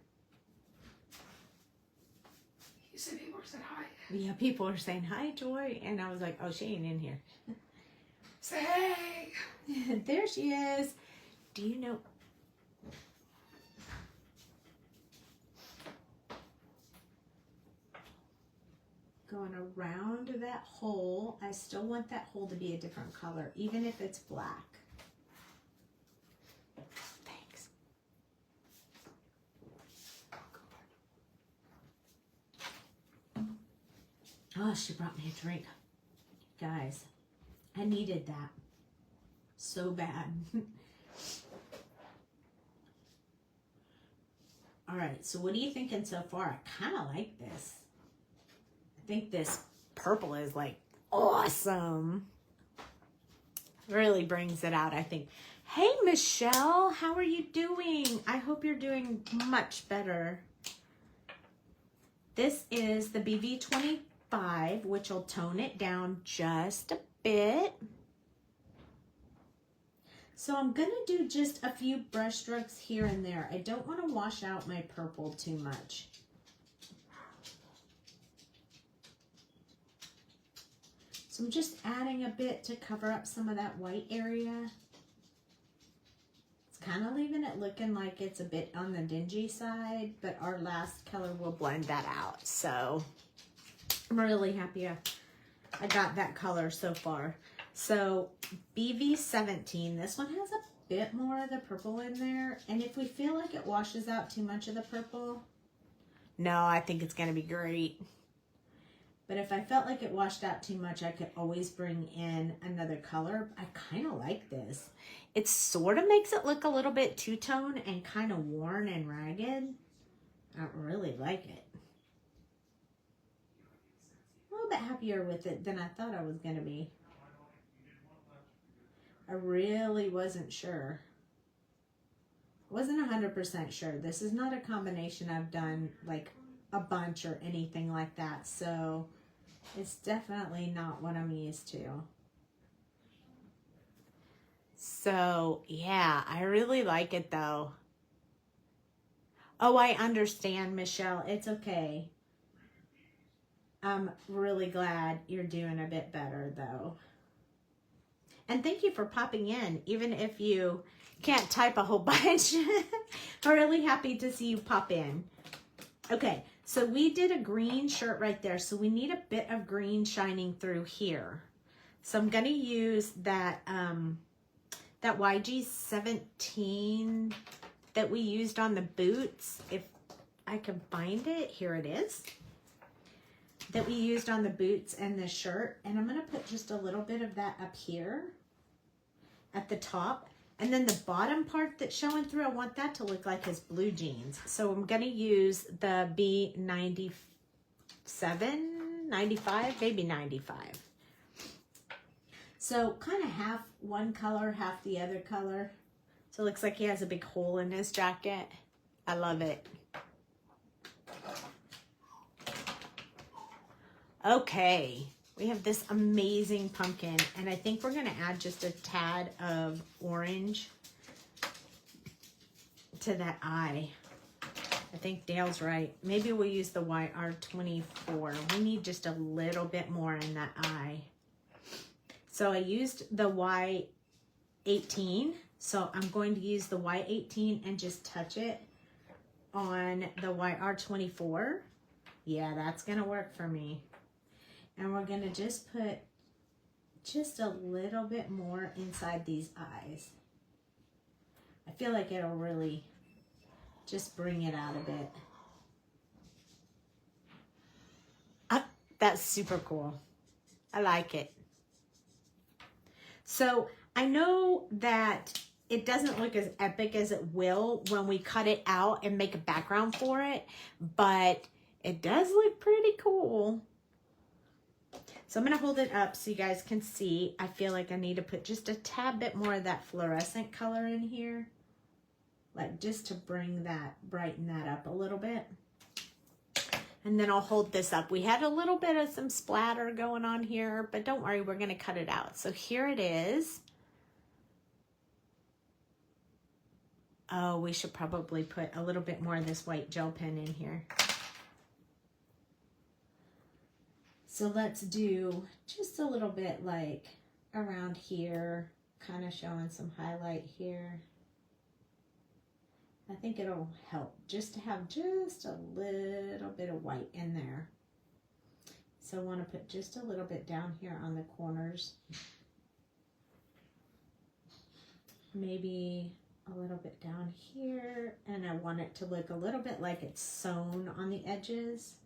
You said people said hi. Yeah, people are saying hi, Joy, and I was like, oh, she ain't in here. Say hey. There she is. Do you know? Going around that hole, I still want that hole to be a different color, even if it's black. Thanks. Oh, she brought me a drink. Guys, I needed that so bad. All right, so what are you thinking so far? I kind of like this. I think this purple is like awesome. Really brings it out, I think. Hey, Michelle, how are you doing? I hope you're doing much better. This is the BV25, which will tone it down just a bit. So I'm going to do just a few brush strokes here and there. I don't want to wash out my purple too much. So I'm just adding a bit to cover up some of that white area. It's kind of leaving it looking like it's a bit on the dingy side, but our last color will blend that out. So I'm really happy I got that color so far. So BV17, this one has a bit more of the purple in there. And if we feel like it washes out too much of the purple, no, I think it's going to be great. But if I felt like it washed out too much, I could always bring in another color. I kind of like this. It sort of makes it look a little bit two-tone and kind of worn and ragged. I really like it. A little bit happier with it than I thought I was going to be. I really wasn't sure. I wasn't 100% sure. This is not a combination I've done like a bunch or anything like that. So it's definitely not what I'm used to. So yeah, I really like it though. Oh, I understand, Michelle. It's okay. I'm really glad you're doing a bit better though. And thank you for popping in, even if you can't type a whole bunch. I'm really happy to see you pop in. Okay, so we did a green shirt right there, so we need a bit of green shining through here. So I'm going to use that, that YG17 that we used on the boots. If I can find it, here it is. That we used on the boots and the shirt. And I'm going to put just a little bit of that up here at the top. And then the bottom part that's showing through, I want that to look like his blue jeans. So I'm going to use the B97, 95, maybe 95. So kind of half one color, half the other color. So it looks like he has a big hole in his jacket. I love it. Okay, we have this amazing pumpkin, and I think we're gonna add just a tad of orange to that eye. I think Dale's right. Maybe we'll use the YR24. We need just a little bit more in that eye. So I used the Y18, so I'm going to use the Y18 and just touch it on the YR24. Yeah, that's gonna work for me. And we're going to just put just a little bit more inside these eyes. I feel like it'll really just bring it out a bit. That's super cool. I like it. So I know that it doesn't look as epic as it will when we cut it out and make a background for it, but it does look pretty cool. So I'm going to hold it up so you guys can see. I feel like I need to put just a tad bit more of that fluorescent color in here. Like just to bring that, brighten that up a little bit. And then I'll hold this up. We had a little bit of some splatter going on here, but don't worry, we're going to cut it out. So here it is. Oh, we should probably put a little bit more of this white gel pen in here. So let's do just a little bit like around here, kind of showing some highlight here. I think it'll help just to have just a little bit of white in there. So I want to put just a little bit down here on the corners. Maybe a little bit down here. And I want it to look a little bit like it's sewn on the edges.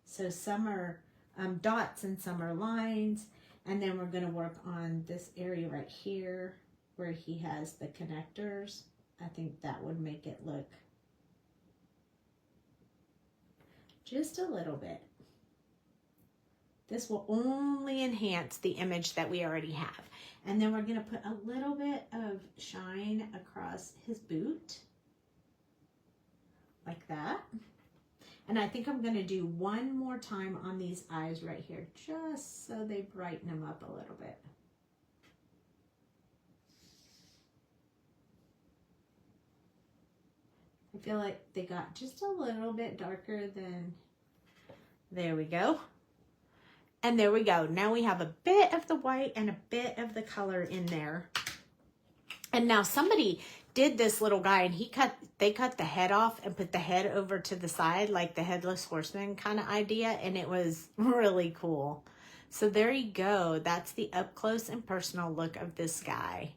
So some are dots and some are lines. And then we're going to work on this area right here where he has the connectors. I think that would make it look just a little bit. This will only enhance the image that we already have. And then we're going to put a little bit of shine across his boot. Like that. And I think I'm going to do one more time on these eyes right here, just so they brighten them up a little bit. I feel like they got just a little bit darker than, there we go. And there we go. Now we have a bit of the white and a bit of the color in there. And now somebody did this little guy, and they cut the head off and put the head over to the side, like the Headless Horseman kind of idea, and it was really cool. So there you go. That's the up close and personal look of this guy.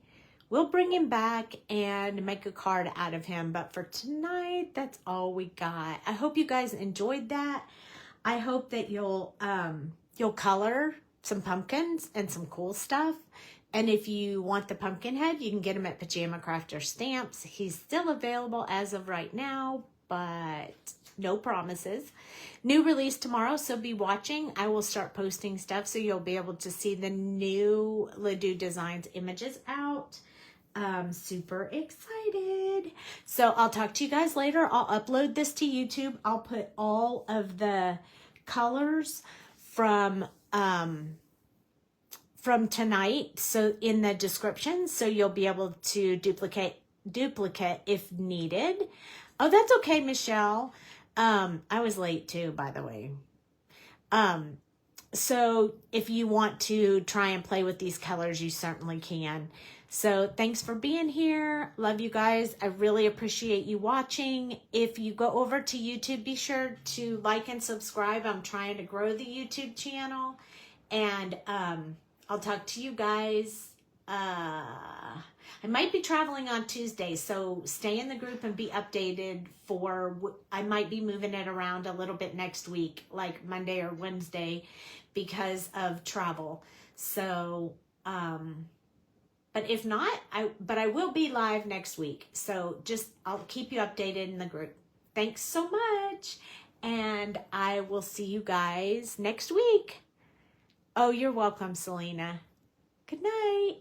We'll bring him back and make a card out of him, but for tonight, that's all we got. I hope you guys enjoyed that. I hope that you'll color some pumpkins and some cool stuff. And if you want the Pumpkinhead, you can get him at Pajama Crafter Stamps. He's still available as of right now, but no promises. New release tomorrow, so be watching. I will start posting stuff so you'll be able to see the new Ledoux Designs images out. Super excited. So I'll talk to you guys later. I'll upload this to YouTube. I'll put all of the colors from tonight so in the description, so you'll be able to duplicate if needed. Oh, that's okay, Michelle. I was late too, by the way. So if you want to try and play with these colors, you certainly can. So thanks for being here. Love you guys. I really appreciate you watching. If you go over to YouTube, be sure to like and subscribe. I'm trying to grow the YouTube channel. And I'll talk to you guys. I might be traveling on Tuesday, so stay in the group and be updated I might be moving it around a little bit next week, like Monday or Wednesday, because of travel. So, but if not, I will be live next week. So I'll keep you updated in the group. Thanks so much. And I will see you guys next week. Oh, you're welcome, Selena. Good night.